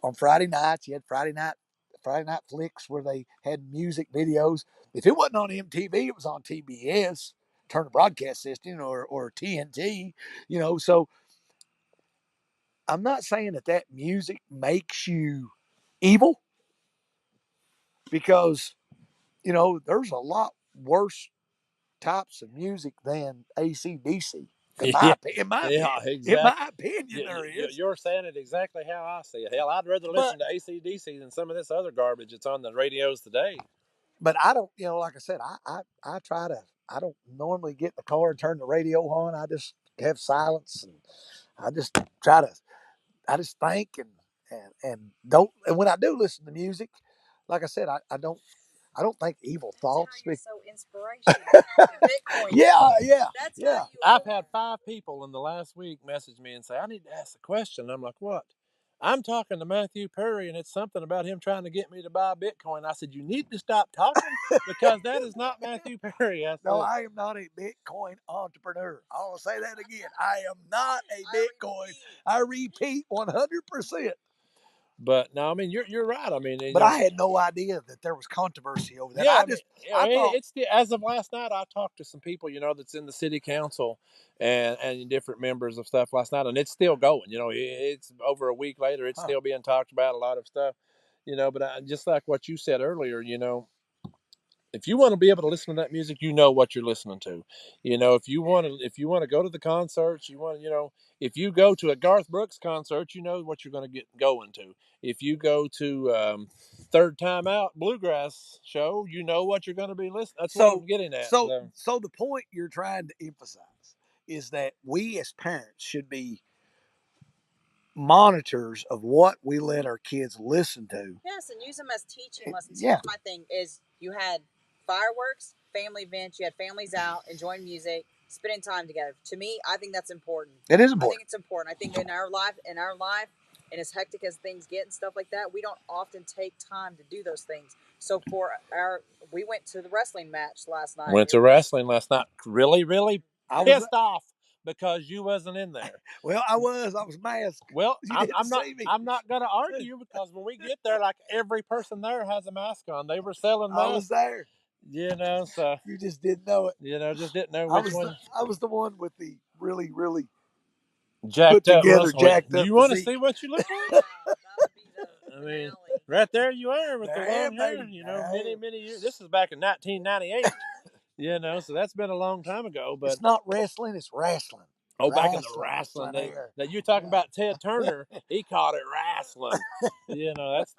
on Friday nights, you had Friday night Friday Night Flicks where they had music videos. If it wasn't on MTV, it was on TBS, Turner Broadcast System, or TNT. So I'm not saying that music makes you evil, because there's a lot worse types of music than AC/DC. In my Yeah, opinion, in my yeah, opinion, exactly. there is. You're saying it exactly how I see it. Hell, I'd rather But listen to AC/DC than some of this other garbage that's on the radios today. but I don't, like I said, I try to. I don't normally get in the car and turn the radio on. I just have silence, and I just try to. I just think and don't. And when I do listen to music, like I said, I don't think evil thoughts. You're so inspirational. Bitcoin. Yeah. That's Yeah. how you I've are. had 5 people in the last week message me and say, I need to ask a question. I'm like, what? I'm talking to Matthew Perry, and it's something about him trying to get me to buy Bitcoin. I said, you need to stop talking because that is not Matthew Perry. I No, said, I am not a Bitcoin entrepreneur. I will say that again. I am not a Bitcoin. I repeat 100%. but no, I mean, you're right. I mean, But I had no idea that there was controversy over that. yeah, I mean, I thought, it's as of last night. I talked to some people, that's in the city council and different members of stuff last night, and it's still going. It's over a week later. It's still being talked about, a lot of stuff. But just like what you said earlier, if you want to be able to listen to that music, you know what you're listening to. If you want to go to the concerts, if you go to a Garth Brooks concert, you know what you're going to get going to. If you go to Third Time Out Bluegrass show, you know what you're going to be listening. That's what I'm getting at. so the point you're trying to emphasize is that we as parents should be monitors of what we let our kids listen to. Yes, and use them as teaching lessons. Yeah. Here's my thing is you had fireworks, family events, you had families out enjoying music, spending time together. To me, I think that's important. It is I important. think it's important. I think in our life, and as hectic as things get and stuff like that, we don't often take time to do those things. So we went to the wrestling match last night. Went to wrestling last night. Really, really I was pissed off because you wasn't in there. Well, I was masked. Well, You I'm didn't not. see me. I'm not going to argue because when we get there, like every person there has a mask on. They were selling I was masks, there. So You just didn't know it. just didn't know I which one. was the one with the really, really Jacked put up together, Russell. jacked Do up you want to physique. see what you look like? That would be the I mean, finale. right there you are with There the I long am, hair. baby. Many years. This is back in 1998. So that's been a long time ago. But It's not wrestling, it's wrestling. back in the wrestling days. Now you talking about Ted Turner? He called it wrestling. That's the I'm just excited to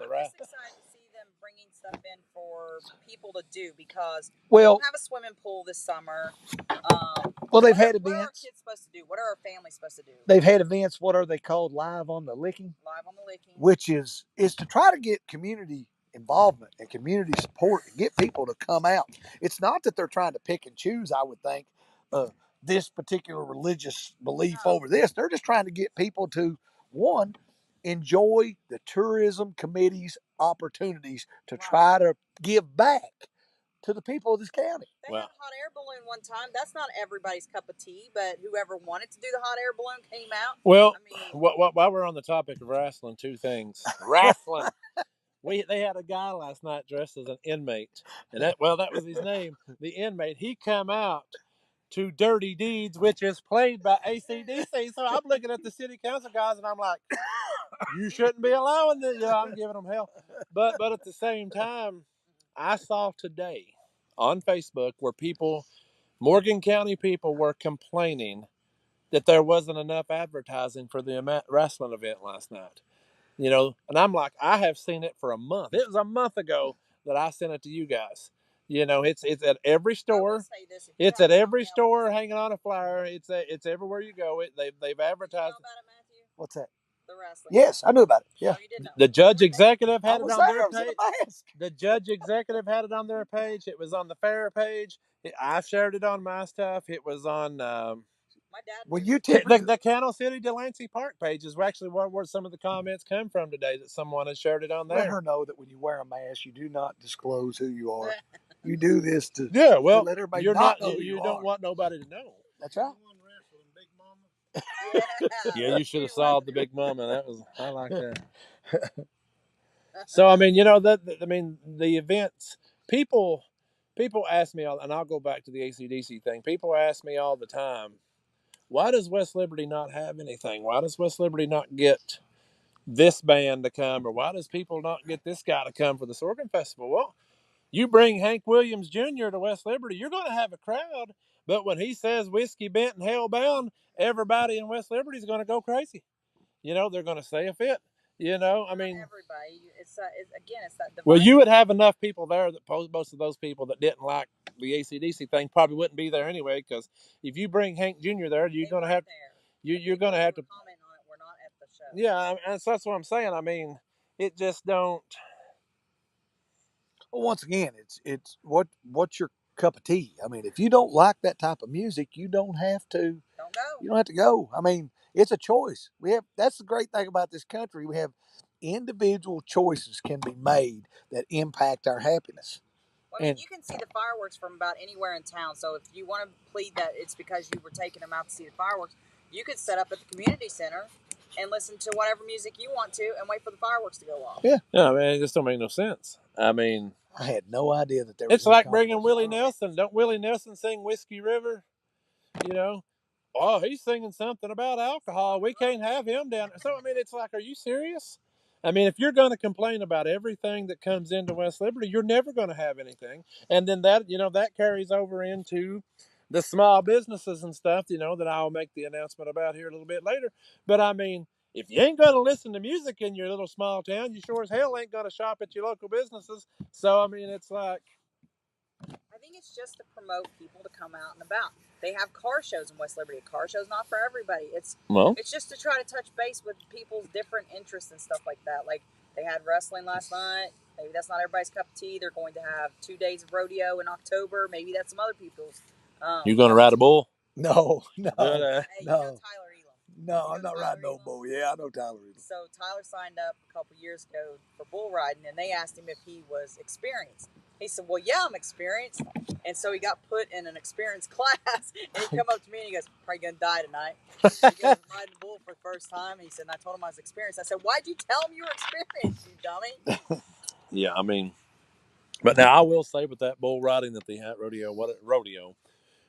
see them bringing stuff in for people to do because we don't have a swimming pool this summer. Well, they've had What are our events. kids supposed to do? What are our families supposed to do? They've had events. What are they called? Live on the Licking, Live on the Licking. which is to try to get community involvement and community support and get people to come out. It's not that they're trying to pick and choose, I would think, this particular religious belief over this. They're just trying to get people to, one, enjoy the tourism committee's opportunities to try to give back to the people of this county. They had a hot air balloon one time. That's not everybody's cup of tea, but whoever wanted to do the hot air balloon came out. Well, while we're on the topic of wrestling, 2 things. Wrestling. They had a guy last night dressed as an inmate, and that was his name. The inmate. He come out to Dirty Deeds, which is played by AC/DC. So I'm looking at the city council guys, and I'm like, you shouldn't be allowing this. I'm giving them hell. But at the same time, I saw today on Facebook where Morgan County people were complaining that there wasn't enough advertising for the wrestling event last night. And I'm like, I have seen it for a month. It was a month ago that I sent it to you guys. It's at every store. It's at every store hanging on a flyer. It's everywhere you go. They've advertised. You know about it, Matthew? What's that? The wrestling. Yes, I knew about it. Yeah. Oh, you did know. The judge executive had I it was on there. their I was in page. a mask. The judge executive had it on their page. It was on the fair page. I shared it on my stuff. It was on My dad. Well, you the Candle City Delancey Park page is actually where some of the comments come from today that someone has shared it on there. let her know that when you wear a mask, you do not disclose who you are. You do this to to let everybody you're not not know who you you don't are. want nobody to know. That's right. Yeah, you should have saw the Big Mama. I like that. So I mean, you know I mean, the events. People, people ask me, and I'll go back to the ACDC thing. People ask me all the time, why does West Liberty not have anything? Why does West Liberty not get this band to come, or why does people not get this guy to come for the Sorghum Festival? Well, you bring Hank Williams Jr. to West Liberty, you're going to have a crowd. But when he says Whiskey Bent and Hellbound, everybody in West Liberty is going to go crazy. You know, they're going to say a fit. You know, I mean, not everybody. It's again, it's that well, divide. you would have enough people there that most of those people that didn't like the ACDC thing probably wouldn't be there anyway. Because if you bring Hank Jr. there, you're They going to weren't have there. you're going to have to. comment on it. We're not at the show. Yeah, and so that's what I'm saying. I mean, it just don't. Well, once again, it's what's your cup of tea. I mean, if you don't like that type of music, you don't have to. Don't go. You don't have to go. I mean, it's a choice. We have. That's the great thing about this country. We have individual choices can be made that impact our happiness. Well, I mean, And you can see the fireworks from about anywhere in town. So if you want to plead that it's because you were taking them out to see the fireworks, you could set up at the community center and listen to whatever music you want to and wait for the fireworks to go off. Yeah. Yeah, I mean, it just don't make no sense. I mean, I had no idea that there was. it's like bringing Willie Nelson. Don't Willie Nelson sing Whiskey River? You know, oh, he's singing something about alcohol. We can't have him down. So I mean, it's like, are you serious? I mean, if you're going to complain about everything that comes into West Liberty, you're never going to have anything. And then that, you know, that carries over into the small businesses and stuff, you know, that I'll make the announcement about here a little bit later. But I mean, if you ain't going to listen to music in your little small town, you sure as hell ain't going to shop at your local businesses. So I mean, it's like, I think it's just to promote people to come out and about. They have car shows in West Liberty. A car show's not for everybody. It's just to try to touch base with people's different interests and stuff like that. Like they had wrestling last night. Maybe that's not everybody's cup of tea. They're going to have 2 days of rodeo in October. Maybe that's some other people's. you're going to ride a bull? No, But, Hey, you know no, Tyler Elam. no. I'm not riding no bull. Yeah, I know Tyler. So Tyler signed up a couple years ago for bull riding, and they asked him if he was experienced. He said, "Well, yeah, I'm experienced." And so he got put in an experienced class, and he come up to me and he goes, "Probably gonna die tonight." He goes, riding the bull for the first time. And he said, and I told him I was experienced. I said, "Why'd you tell him you were experienced, you dummy?" yeah, I mean, but now I will say with that bull riding that they had rodeo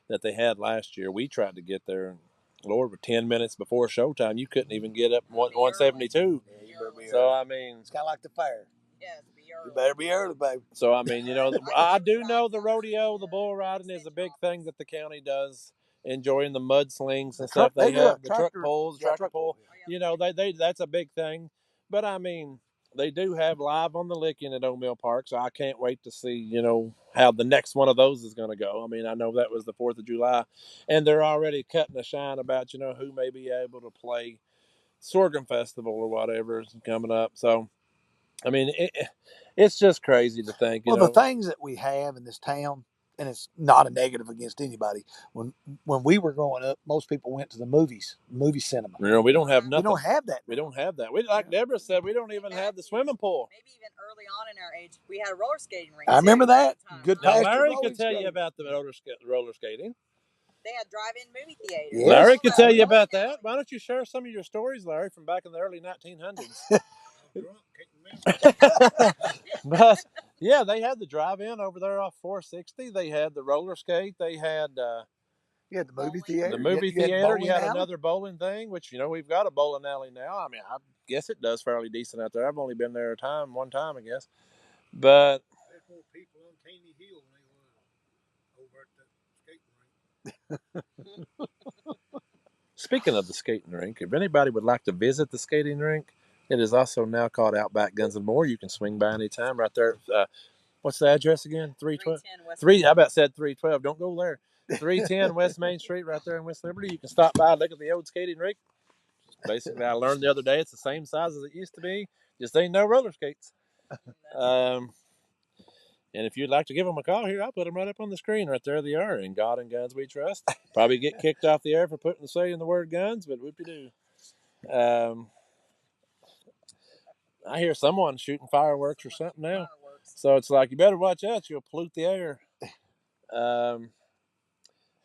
that they had last year, we tried to get there. Lord, with 10 minutes before showtime, you couldn't even get up 172. Yeah, you better be So early. I mean, It's kind of like the fair. Yeah, to be early. You better be early, baby. so I mean, you know, I do know the rodeo, the bull riding is a big thing that the county does. Enjoying the mudslings and stuff they do a have, the truck pulls, yeah, tractor pull. yeah. You know, they that's a big thing. But I mean, they do have live on the licking at O'Mill Park, so I can't wait to see, you know, how the next one of those is going to go. I mean, I know that was the 4th of July, and they're already cutting a shine about, you know, who may be able to play Sorghum Festival or whatever is coming up. So, I mean, it's just crazy to think, you Well, know. the things that we have in this town, and it's not a negative against anybody. When we were growing up, most people went to the movies, movie cinema. You know, we don't have We nothing. don't have that. We don't have that. We, like Deborah said, we don't even have the swimming pool. Maybe even early on in our age, we had a roller skating rink. I remember too, at that. the time. Good Now, pasture Larry rolling could tell you skate. about the roller skating. They had drive-in movie theaters. Yes. Larry could tell you Bowling about alley. that. Why don't you share some of your stories, Larry, from back in the early 1900s? I'm drunk, can't remember. But yeah, they had the drive-in over there off 460. They had the roller skate. They had You had the movie Bowling. theater. the movie you had theater. bowling You had alley. another bowling thing, which, you know, we've got a bowling alley now. I mean, I guess it does fairly decent out there. I've only been there one time, I guess. But There's more people on Caney Hill than they were over at the skating rink. speaking of the skating rink, if anybody would like to visit the skating rink, it is also now called Outback Guns and More. You can swing by anytime right there. What's the address again? 312. 310 West. I about said 312. Don't go there. 310 West Main Street right there in West Liberty. You can stop by, look at the old skating rink. Basically, I learned the other day it's the same size as it used to be. Just ain't no roller skates. And if you'd like to give them a call here, I'll put them right up on the screen right there. They are. In God and Guns We Trust. Probably get kicked off the air for saying the word guns, but whoop-de-doo. I hear someone shooting fireworks or something now. So it's like, you better watch out. You'll pollute the air.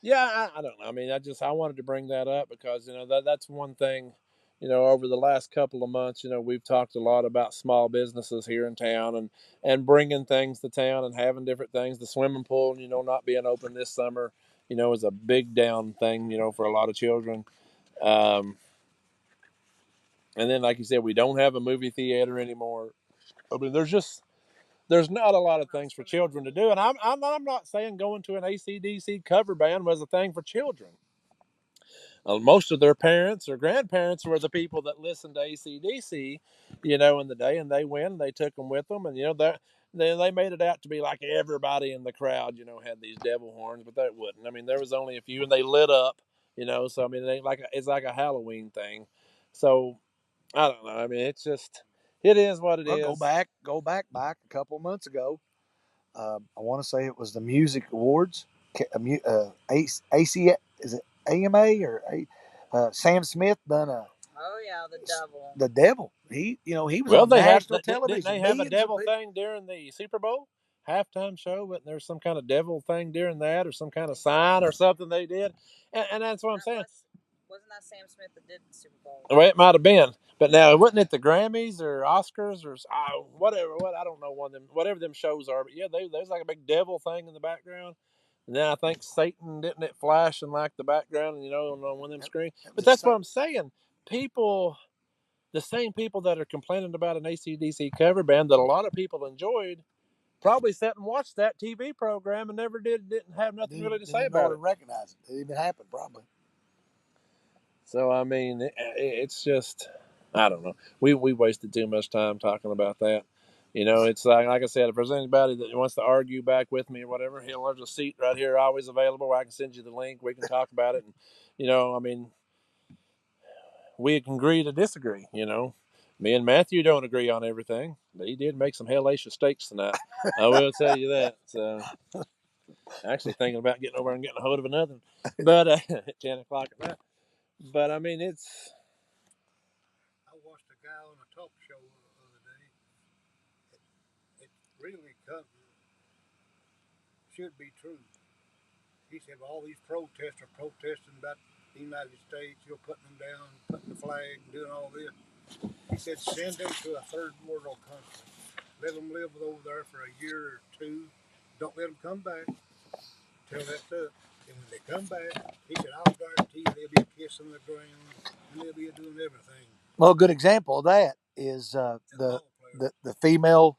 Yeah, I don't know. I mean, I wanted to bring that up because, you know, that's one thing. over the last couple of months, we've talked a lot about small businesses here in town and bringing things to town and having different things. The swimming pool, not being open this summer, is a big down thing, for a lot of children. And then, like you said, we don't have a movie theater anymore. I mean, there's not a lot of things for children to do. And I'm not saying going to an AC/DC cover band was a thing for children. Most of their parents or grandparents were the people that listened to AC/DC, in the day, and they went and they took them with them, and they made it out to be like everybody in the crowd, had these devil horns, but that wouldn't. I mean, there was only a few, and they lit up, So I mean, it's like a Halloween thing. So I don't know. I mean, it is what it Well, is. go back a couple of months ago. I want to say it was the Music Awards. AC, is it AMA or Sam Smith done Oh yeah, the devil. the devil. He was Well, on they had national didn't television. they have a Millions of devil people. thing during the Super Bowl halftime show? Wasn't there some kind of devil thing during that, or some kind of sign or something they did? And that's what I'm saying. Wasn't that Sam Smith that did the Super Bowl? Well, it might have been, but now wasn't it the Grammys or Oscars or whatever? I don't know whatever them shows are. But yeah, there's like a big devil thing in the background. And then I think Satan didn't it flash in like the background, on one of them screens. But that's what I'm saying. People, the same people that are complaining about an AC/DC cover band that a lot of people enjoyed, probably sat and watched that TV program and didn't have nothing really to say about it. Recognize it. It didn't even happen, probably. So I mean, it's just, I don't know. We wasted too much time talking about that. It's like I said, if there's anybody that wants to argue back with me or whatever, there's a seat right here always available where I can send you the link. We can talk about it. And I mean, we can agree to disagree. Me and Matthew don't agree on everything, but he did make some hellacious steaks tonight. I will tell you that. So, actually thinking about getting over and getting a hold of another, but at 10 o'clock at night. But I mean, it's. I watched a guy on a talk show the other day. It really should be true. He said all these protests are protesting about the United States, putting them down, putting the flag, doing all this. He said send them to a third world country. Let them live over there for a year or two. Don't let them come back till that's up. And when they come back, he said, I'll guarantee you they'll be kissing the ground and they'll be doing everything. Well, a good example of that is the female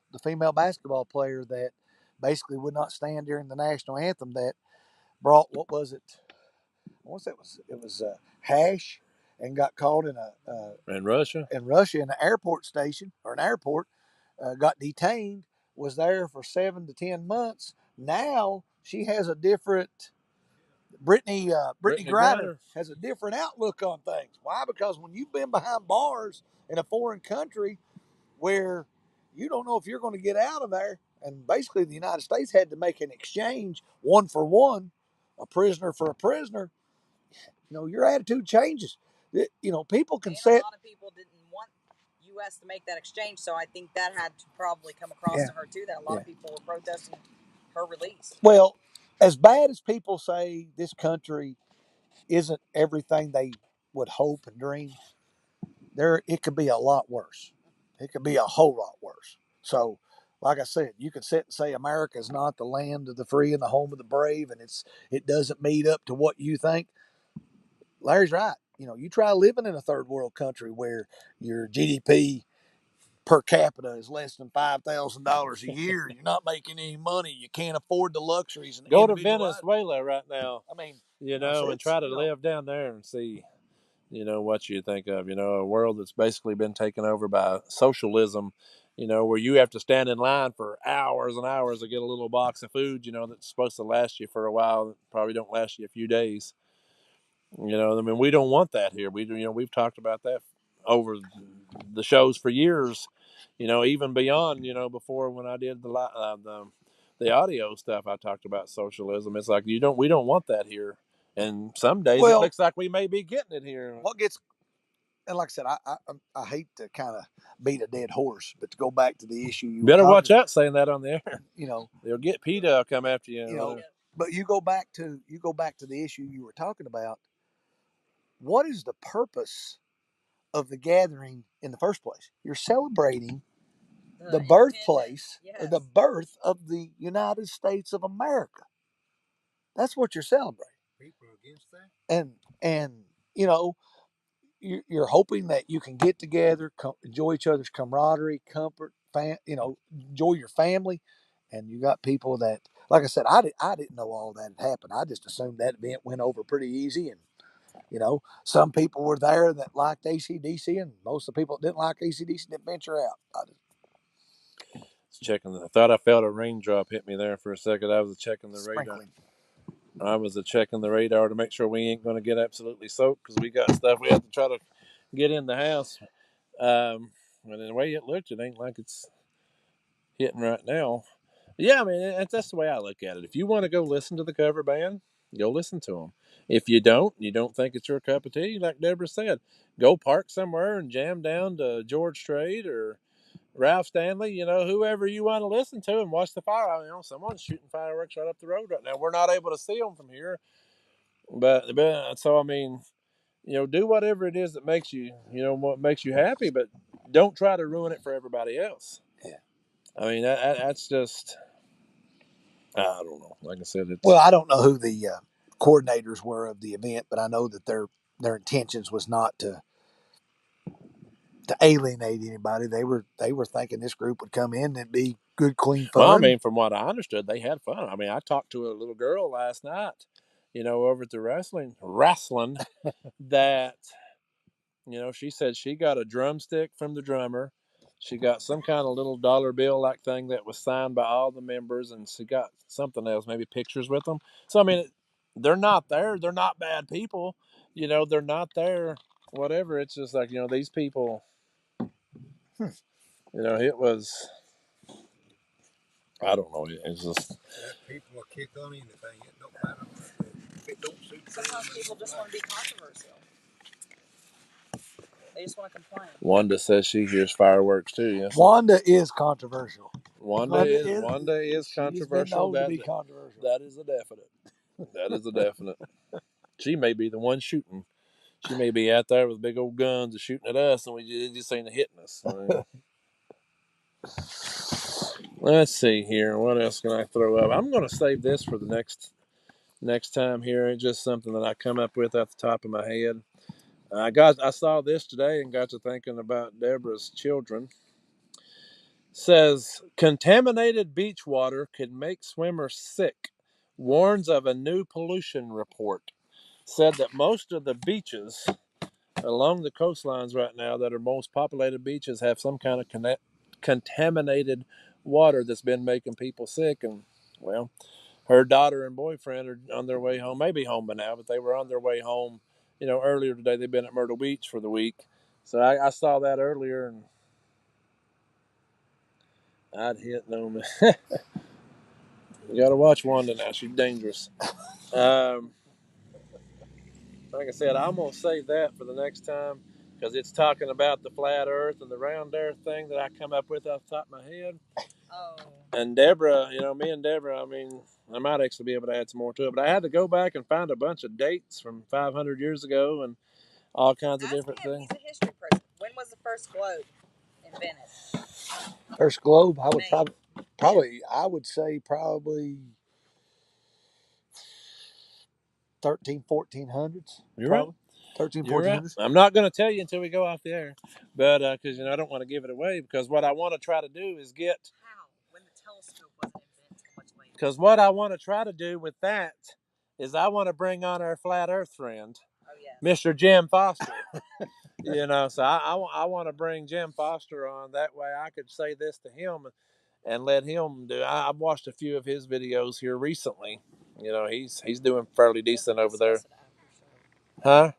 basketball player that basically would not stand during the national anthem, that brought, what was it? I want to say it was hash, and got caught in Russia in an airport station or an airport, got detained, was there for 7 to 10 months. Now she has a different. Brittany Griner has a different outlook on things. Why? Because when you've been behind bars in a foreign country where you don't know if you're going to get out of there, and basically the United States had to make an exchange, one for one, a prisoner for a prisoner, your attitude changes. People can set. A lot of people didn't want U.S. to make that exchange, so I think that had to probably come across to her too, that a lot of people were protesting her release. Well, as bad as people say this country isn't everything they would hope and dream, it could be a lot worse. It could be a whole lot worse. So, like I said, you can sit and say America is not the land of the free and the home of the brave, and it doesn't meet up to what you think. Larry's right. You try living in a third world country where your GDP per capita is less than $5,000 a year. You're not making any money. You can't afford the luxuries. And go to Venezuela right now. I mean, and try to live down there and see, what you think of. A world that's basically been taken over by socialism. Where you have to stand in line for hours and hours to get a little box of food. That's supposed to last you for a while. Probably don't last you a few days. I mean, we don't want that here. We've talked about that over the shows for years. Even beyond. Before when I did the audio stuff, I talked about socialism. It's like we don't want that here. And some days it looks like we may be getting it here. And like I said, I hate to kind of beat a dead horse, but to go back to the issue, you better watch out saying that on the air. They'll get PETA come after you. But you go back to the issue you were talking about. What is the purpose of the gathering in the first place. You're celebrating the independent. birthplace or Yes. the birth of the United States of America. That's what you're celebrating. People are against that. And you know, you're hoping that you can get together, enjoy each other's camaraderie, comfort, enjoy your family. And you got people that, like I said, I didn't know all that had happened. I just assumed that event went over pretty easy. And, some people were there that liked ACDC, and most of the people that didn't like ACDC didn't venture out. I thought I felt a raindrop hit me there for a second. I was checking the radar. Sprinkling. I was checking the radar to make sure we ain't going to get absolutely soaked because we got stuff we have to try to get in the house. And the way it looked, it ain't like it's hitting right now. Yeah, I mean, that's the way I look at it. If you want to go listen to the cover band, go listen to them. If you don't think it's your cup of tea, like Deborah said, go park somewhere and jam down to George Strait or Ralph Stanley, whoever you want to listen to and watch the fire. Someone's shooting fireworks right up the road right now. We're not able to see them from here. But so, I mean, do whatever it is that makes you, what makes you happy, but don't try to ruin it for everybody else. Yeah. I mean, that's just, I don't know. Like I said, Well, I don't know who the coordinators were of the event, but I know that their intentions was not to alienate anybody. They were thinking this group would come in and it'd be good, clean fun. Well, I mean, from what I understood, they had fun. I mean, I talked to a little girl last night, over at the wrestling that, she said she got a drumstick from the drummer. She got some kind of little dollar bill like thing that was signed by all the members, and she got something else, maybe pictures with them. So, I mean, they're not there. They're not bad people. They're not there, whatever. It's just like, these people, it was, I don't know. It's just. Let people will kick on anything. It don't matter. If it don't suit them, Sometimes people just want to be controversial. They just want to complain. Wanda says she hears fireworks too. Yes. Wanda is controversial. Wanda is She's controversial. been known to be controversial. That is a definite. That is a definite. She may be the one shooting. She may be out there with big old guns and shooting at us, and we just ain't hitting us. I mean, let's see here. What else can I throw up? I'm going to save this for the next time here. It's just something that I come up with off the top of my head. I saw this today and got to thinking about Deborah's children. Says contaminated beach water could make swimmers sick. Warns of a new pollution report. Said that most of the beaches along the coastlines right now that are most populated beaches have some kind of contaminated water that's been making people sick. And, well, her daughter and boyfriend are on their way home, maybe home by now, but they were on their way home, earlier today. They've been at Myrtle Beach for the week. So I saw that earlier, and I'd hit no man. You got to watch Wanda now. She's dangerous. Like I said, I'm going to save that for the next time because it's talking about the flat earth and the round earth thing that I come up with off the top of my head. Oh. And Deborah, me and Deborah, I mean, I might actually be able to add some more to it, but I had to go back and find a bunch of dates from 500 years ago and all kinds of different things. He's a history person. When was the first globe invented? First globe, I would probably 1400s. You're right. 1400s. I'm not going to tell you until we go off the air, but because I don't want to give it away. Because what I want to try to do is get how when the telescope wasn't invented so much later. Because what I want to try to do with that is I want to bring on our flat Earth friend, Mr. Jim Foster. So I want to bring Jim Foster on. That way I could say this to him and let him do. I've watched a few of his videos here recently. He's doing fairly decent over there. Huh?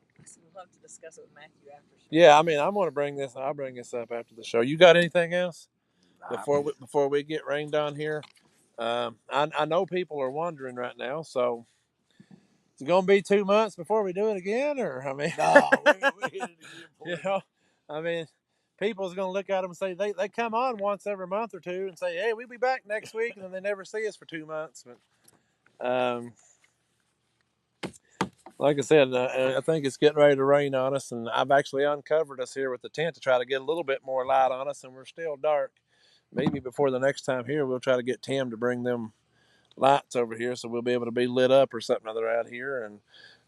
We'll have to discuss it with Matthew after show. Yeah, I mean, I'm going to bring this. I'll bring this up after the show. You got anything else before we get rained on here? I know people are wondering right now, so is it going to be 2 months before we do it again, or I mean, No, we hit it again. I mean, people's going to look at them and say they come on once every month or two and say, "Hey, we'll be back next week," and then they never see us for 2 months. But like I said, I think it's getting ready to rain on us, and I've actually uncovered us here with the tent to try to get a little bit more light on us, and we're still dark. Maybe before the next time here, we'll try to get Tim to bring them lights over here so we'll be able to be lit up or something other out here. And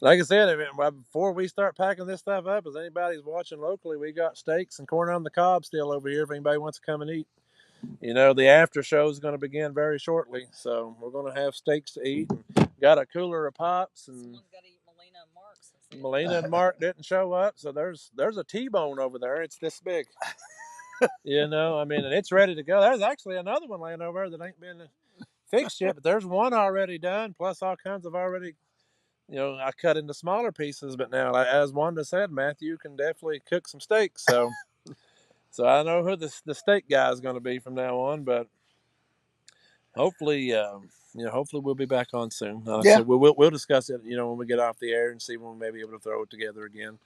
like I said, before we start packing this stuff up, as anybody's watching locally, we got steaks and corn on the cob still over here if anybody wants to come and eat. The after show is going to begin very shortly, so we're going to have steaks to eat. And got a cooler of pops, and Someone's got to eat Melina and Mark's. Melina and Mark didn't show up, so there's a T-bone over there. It's this big. And it's ready to go. There's actually another one laying over there that ain't been fixed yet, but there's one already done, plus all kinds of already, I cut into smaller pieces. But now, as Wanda said, Matthew can definitely cook some steaks. So I know who the steak guy is going to be from now on. But hopefully, hopefully we'll be back on soon. Yeah. So we'll discuss it, when we get off the air and see when we may be able to throw it together again.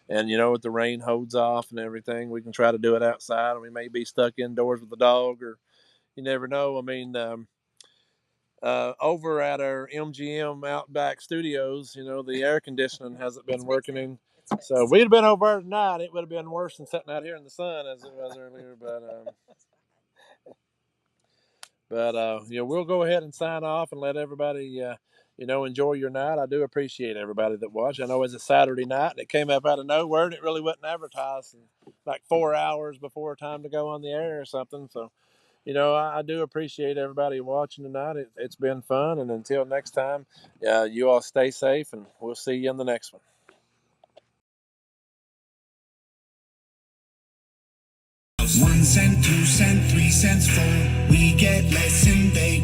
And with the rain holds off and everything, we can try to do it outside. And we may be stuck indoors with the dog, or you never know. Over at our MGM Outback Studios, the air conditioning hasn't been working. So we'd have been over there tonight. It would have been worse than sitting out here in the sun as it was earlier. But we'll go ahead and sign off and let everybody, enjoy your night. I do appreciate everybody that watched. I know it's a Saturday night and it came up out of nowhere and it really wasn't advertised like 4 hours before time to go on the air or something. So, I do appreciate everybody watching tonight. It's been fun. And until next time, you all stay safe and we'll see you in the next one. 1 cent, 2 cent, 3 cents, 4. We get less and they